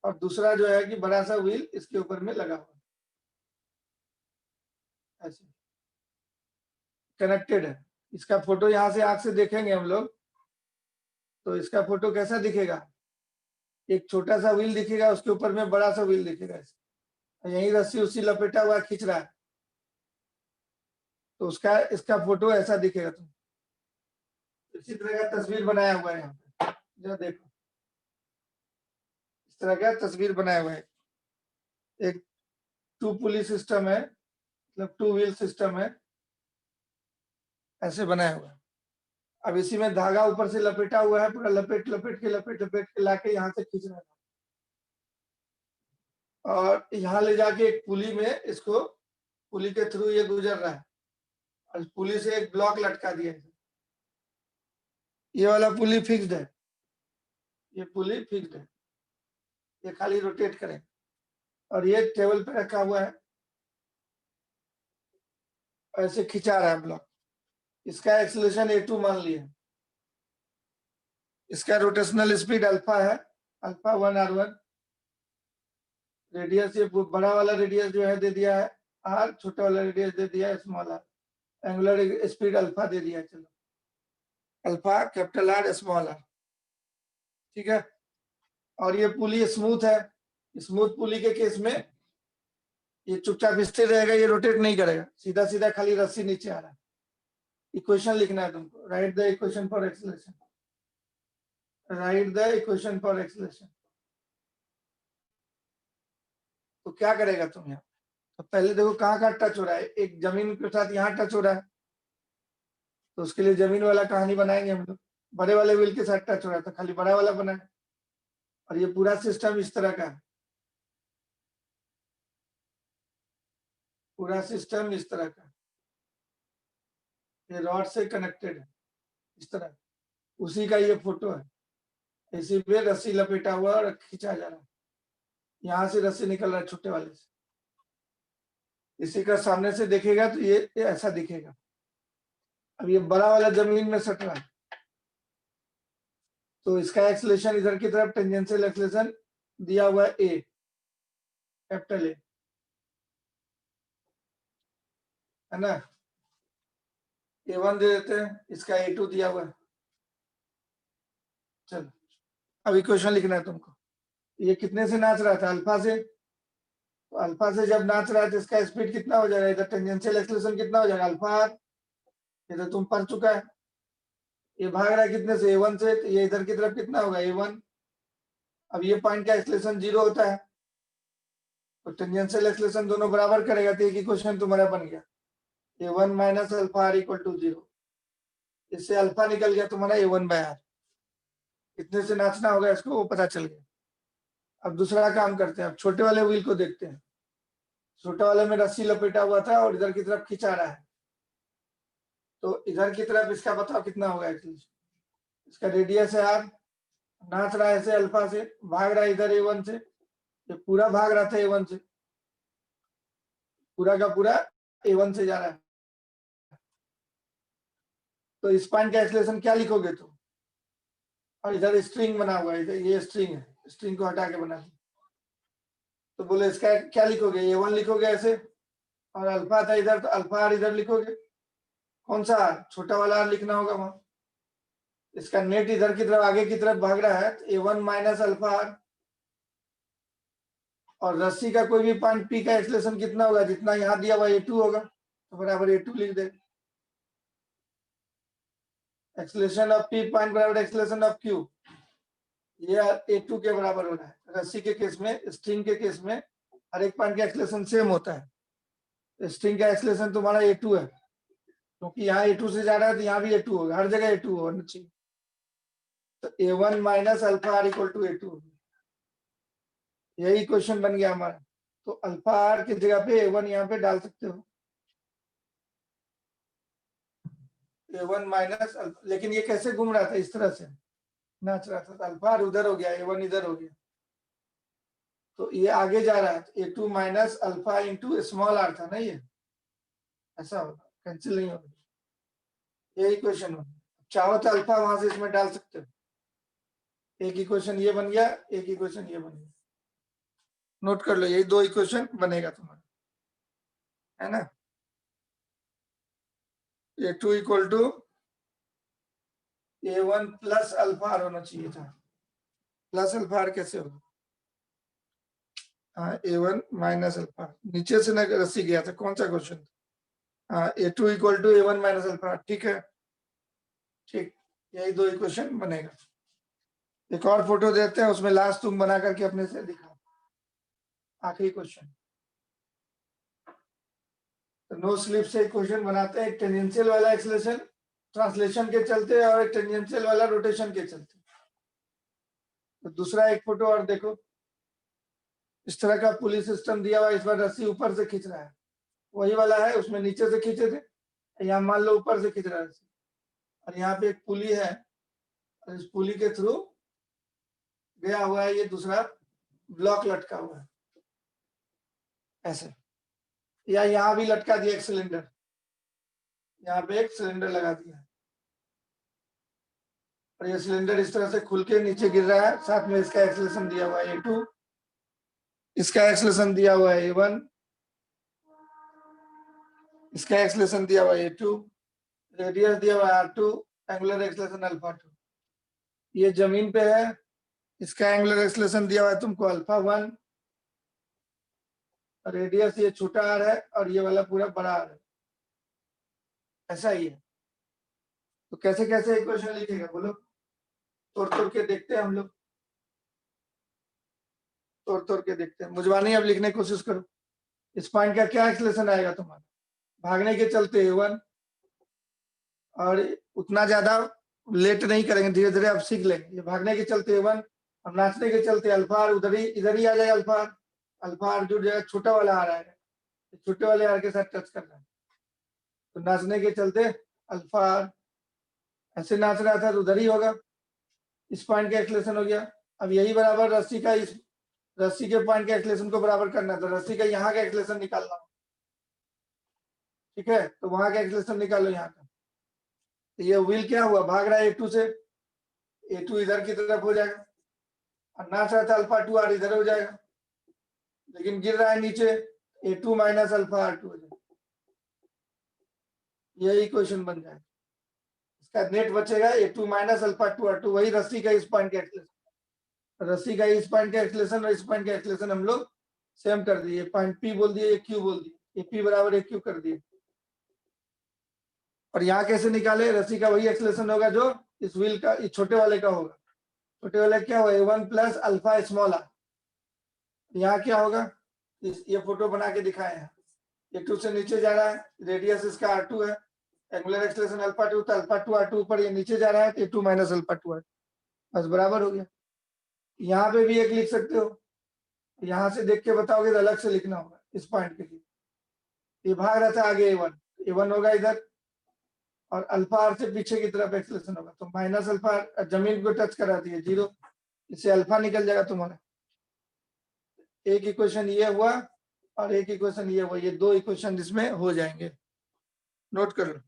और दूसरा जो है कि बड़ा सा व्हील इसके ऊपर में लगा हुआ है, ऐसे कनेक्टेड है। इसका फोटो यहाँ से आंख से देखेंगे हम लोग, तो इसका फोटो कैसा दिखेगा, एक छोटा सा व्हील दिखेगा, उसके ऊपर में बड़ा सा व्हील दिखेगा, यही रस्सी उसी लपेटा हुआ खींच रहा है, तो उसका इसका फोटो ऐसा दिखेगा। तुम इसी तरह का तस्वीर बनाया हुआ है यहाँ पे, जो देखो इस तरह का तस्वीर बनाया हुआ है, एक 2 पुली सिस्टम है, मतलब 2 व्हील सिस्टम है, ऐसे बनाया हुआ है। अब इसी में धागा ऊपर से लपेटा हुआ है, पूरा लपेट के लाके यहाँ से खींच रहा है, और यहाँ ले जाके एक पुली में इसको, पुली के थ्रू ये गुजर रहा है, और पुली से एक ब्लॉक लटका दिया है। ये वाला पुली फिक्स्ड है, ये पुली फिक्स्ड है, ये खाली रोटेट करें, और ये टेबल पे रखा हुआ है, ऐसे खिंचा रहा है ब्लॉक। इसका एक्सेलरेशन a2 मान लिया, इसका रोटेशनल स्पीड अल्फा है, अल्फा 1 r1, रेडियस ये बड़ा वाला रेडियस जो है दे दिया है r, छोटा वाला रेडियस दे दिया है small r, angular speed alpha दे दिया, चलो alpha capital R small R, ठीक है। और ये पुली स्मूथ है, स्मूथ पुली के केस में ये चुपचाप स्थिर रहेगा, ये रोटेट नहीं करेगा, सीधा सीधा खाली रस्सी नीचे आ रहा है। इक्वेशन लिखना है तुमको, right the equation for acceleration, right the equation for acceleration. तो क्या करेगा तुम यहाँ, तो पहले देखो कहाँ टच हो रहा है, एक जमीन के साथ यहाँ टच हो रहा है, तो उसके लिए जमीन वाला कहानी बनाएंगे हम लोग। बड़े वाले व्हील के साथ टच हो रहा था, खाली बड़ा वाला बनाए। और ये पूरा सिस्टम इस तरह का है, पूरा सिस्टम इस तरह का, ये रॉड से कनेक्टेड है इस तरह, उसी का ये फोटो है। इसी पे रस्सी लपेटा हुआ और खींचा जा रहा है, यहाँ से रस्सी निकल रहा है छोटे वाले से। इसी का सामने से देखेगा तो ये ऐसा दिखेगा। अब ये बड़ा वाला जमीन में सट रहा है, तो इसका एक्सेलरेशन इधर की तरफ टेंजेंशियल एक्सेलरेशन दिया हुआ है ए, कैपिटल ए, है ना। A1 दे देते हैं, इसका A2 दिया हुआ है। चलो अब इक्वेशन लिखना है तुमको। ये कितने से नाच रहा था, अल्फा से, तो अल्फा से जब नाच रहा है तो इसका स्पीड कितना हो जाएगा, इधर टेंजेंशियल एक्सेलरेशन कितना हो जाएगा, अल्फा आर, ये तो तुम पढ़ चुका है। ये भाग रहा है कितने से, A1 से, तो ये इधर की तरफ कितना होगा, A1। अब ये पॉइंट का एक्सेलरेशन 0 होता है, तो टेंजेंशियल एक्सेलरेशन दोनों बराबर करेगा, तो एक इक्वेशन तुम्हारा बन गया, A1 minus alpha are equal to 0। इससे अल्फा निकल गया तुम्हारा A1 बाय आर। कितने से नाचना होगा इसको वो पता चल गया। अब दूसरा काम करते हैं, अब छोटे वाले व्हील को देखते हैं। छोटे वाले में रस्सी लपेटा हुआ था और इधर की तरफ खिंचा रहा है, तो इधर की तरफ इसका बताओ कितना होगा एक्सेलरेशन। इसका रेडियस है आर, नाच रहा है ऐसे अल्फा से, भाग रहा है इधर A1 से, ये पूरा भाग रहा था A1 से, पूरा का पूरा A1 से जा रहा है। तो इस पॉइंट का एक्सेलरेशन क्या लिखोगे तुम, और इधर स्ट्रिंग बना हुआ है, ये स्ट्रिंग है, स्ट्रिंग को हटा के बना दिया, तो बोले इसका क्या लिखोगे, A1 लिखोगे ऐसे, और अल्फा था इधर, तो अल्फा आर इधर लिखोगे। कौन सा आर, छोटा वाला आर लिखना होगा वहां। इसका नेट इधर की तरफ आगे की तरफ भाग रहा है, तो A1 माइनस अल्फा आर, और रस्सी का कोई भी पॉइंट पी का एक्सेलरेशन कितना होगा, जितना यहाँ दिया हुआ A2 होगा, तो बराबर A2 लिख दे। एक्सेलरेशन ऑफ पी पॉइंट बराबर एक्सेलरेशन ऑफ क्यू, ये A2 के बराबर हो रहा है। रस्सी के केस में, स्ट्रिंग के केस में हर एक पॉइंट का एक्सेलरेशन सेम होता है। स्ट्रिंग का एक्सेलरेशन तुम्हारा A2 है, क्योंकि यहाँ A2 से जा रहा है तो यहाँ भी A2 होगा, हर जगह A2 होना चाहिए। तो A1 minus alpha are equal to A2, यही क्वेश्चन बन गया हमारा। तो अल्फा आर की जगह पे A1 यहाँ पे डाल सकते हो, A1 माइनस, लेकिन ये कैसे घूम रहा था, इस तरह से नाच रहा था, तो अल्फा आर उधर हो गया, A1 इधर हो गया, तो ये आगे जा रहा है, A2 minus alpha into small are था ना, ये ऐसा होगा, कैंसिल नहीं होगा, यही क्वेश्चन होगा। चाहो तो अल्फा वहां से इसमें डाल सकते हो। एक इक्वेशन ये बन गया, एक इक्वेशन ये बन गया, नोट कर लो, यही दो इक्वेशन बनेगा तुम्हारा, है ना। A2 equal to A1 plus alpha R होना चाहिए था, प्लस अल्फा आर कैसे होगा, हाँ A1 माइनस अल्फा, नीचे से ना रस्सी गया था, कौन सा क्वेश्चन था, हाँ A2 equal to A1 minus alpha, ठीक है, ठीक, यही दो इक्वेशन बनेगा। एक और फोटो देते हैं, उसमें लास्ट तुम बना करके अपने से दिखाओ, आखिरी क्वेश्चन। तो नो स्लिप से क्वेश्चन बनाते हैं, एक टेंजेंशियल वाला एक्सेलरेशन ट्रांसलेशन के चलते और एक टेंजेंशियल वाला रोटेशन के चलते। तो दूसरा एक फोटो और देखो, इस तरह का पुली सिस्टम दिया हुआ, इस बार रस्सी ऊपर से खींच रहा है, वही वाला है, उसमें नीचे से खींचे थे, यहाँ मान लो ऊपर से खींच रहा है, और यहाँ पे एक पुली है, और इस पुली के थ्रू गया हुआ है ये दूसरा ब्लॉक लटका हुआ है ऐसे, या यहाँ भी लटका दिया एक सिलेंडर, यहाँ पे एक सिलेंडर लगा दिया, और ये सिलेंडर इस तरह से खुल के नीचे गिर रहा है, साथ में इसका एक्सेलरेशन दिया हुआ है A2, इसका एक्सेलरेशन दिया हुआ है A1, इसका एक्सलेशन दिया हुआ a2, रेडियस दिया हुआ r2, एंगुलर एक्सलेशन अल्फा 2। ये जमीन पे है, इसका एंगुलर एक्सलेशन दिया हुआ है तुमको अल्फा 1, रेडियस ये छोटा r है और ये वाला पूरा बड़ा r है, ऐसा ही है। तो कैसे कैसे इक्वेशन लिखेगा बोलो, तोड़ तोड़ के देखते हैं हम लोग, तोड़ तोड़ के देखते हैं। मुझवानी अब लिखने की कोशिश करो। इस पॉइंट का क्या एक्सलेशन आएगा तुम्हारा, भागने के चलते a1, और उतना ज्यादा लेट नहीं करेंगे, धीरे धीरे आप सीख लेंगे। ये भागने के चलते a1 और नाचने के चलते अल्फा उधर ही इधर ही आ जाएगा, अल्फा जुड़ जाएगा, छोटा वाला आ रहा है, छोटे वाले आर के साथ टच करना है। तो नाचने के चलते अल्फा ऐसे नाच रहा था तो उधर ही होगा। इस पॉइंट का एक्सलेशन हो गया। अब यही बराबर रस्सी का, इस रस्सी के पॉइंट के एक्सलेशन को बराबर करना, तो रस्सी का यहाँ का एक्सलेशन निकालना, ठीक है। तो वहां का एक्सलेशन निकालो यहाँ का। तो ये व्हील क्या हुआ, भाग रहा है a2 से, a2 इधर की तरफ हो जाएगा, और नाच रहा था अल्फा 2 r इधर हो जाएगा, लेकिन गिर रहा है नीचे, a2 माइनस अल्फा r2 हो जाएगा। यही इक्वेशन बन जाएगा। इसका नेट बचेगा a2 माइनस अल्फा 2 r2, वही रस्सी का इस पॉइंट का एक्सलेशन, रस्सी का इस पॉइंट का एक्सलेशन और इस पॉइंट का एक्सलेशन हम लोग सेम कर दिए। पॉइंट P बोल दिए, Q बोल दिए, P बराबर Q कर दिए। और यहाँ कैसे निकाले, रस्सी का वही एक्सलेशन होगा जो इस व्हील का, इस छोटे वाले का होगा। छोटे वाले क्या होगा, a1 plus alpha small r। यहाँ क्या होगा, ये फोटो बना के दिखाए हैं, a2 से नीचे जा रहा है, रेडियस इसका r2 है, एंगुलर एक्सलेशन अल्फा 2 था, अल्फा 2 r2 ऊपर, ये नीचे जा रहा है तो a2 माइनस अल्फा 2 r, बस बराबर हो गया। यहाँ पे भी एक लिख सकते हो, यहाँ से देख के बताओगे तो अलग से लिखना होगा इस पॉइंट के लिए। ये भाग रहा था आगे a1 होगा इधर, और अल्फा आर से पीछे की तरफ एक्सलेशन होगा, तो माइनस अल्फा जमीन को टच कराती है 0, इससे अल्फा निकल जाएगा तुम्हारा। एक इक्वेशन ये हुआ और एक इक्वेशन ये हुआ, ये दो इक्वेशन इसमें हो जाएंगे, नोट कर लो।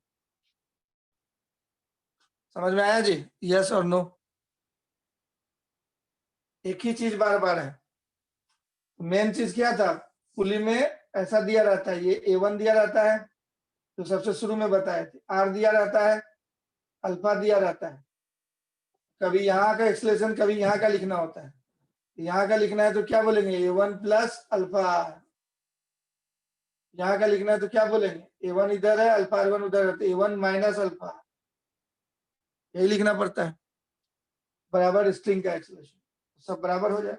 समझ में आया जी, यस और नो? एक ही चीज बार बार है। मेन चीज क्या था, पुली में ऐसा दिया रहता है, ये a1 दिया रहता है तो सबसे शुरू में बताए थे, r दिया रहता है, अल्फा दिया रहता है, कभी यहाँ का एक्सलेशन कभी यहाँ का लिखना होता है। यहाँ का लिखना है तो क्या बोलेंगे, a1 प्लस अल्फा, यहाँ का लिखना है तो क्या बोलेंगे, a1 इधर है अल्फा r1 उधर है, तो a1 माइनस अल्फा, यही लिखना पड़ता है, बराबर स्ट्रिंग का एक्सलेशन, सब बराबर हो जाए।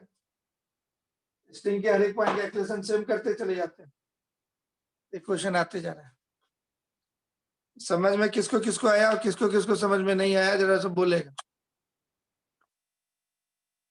स्ट्रिंग के हर एक पॉइंट का एक्सलेशन सेम करते चले जाते हैं, इक्वेशन आते जा रहा है। समझ में किसको किसको आया और किसको किसको समझ में नहीं आया, जरा सब बोलेगा।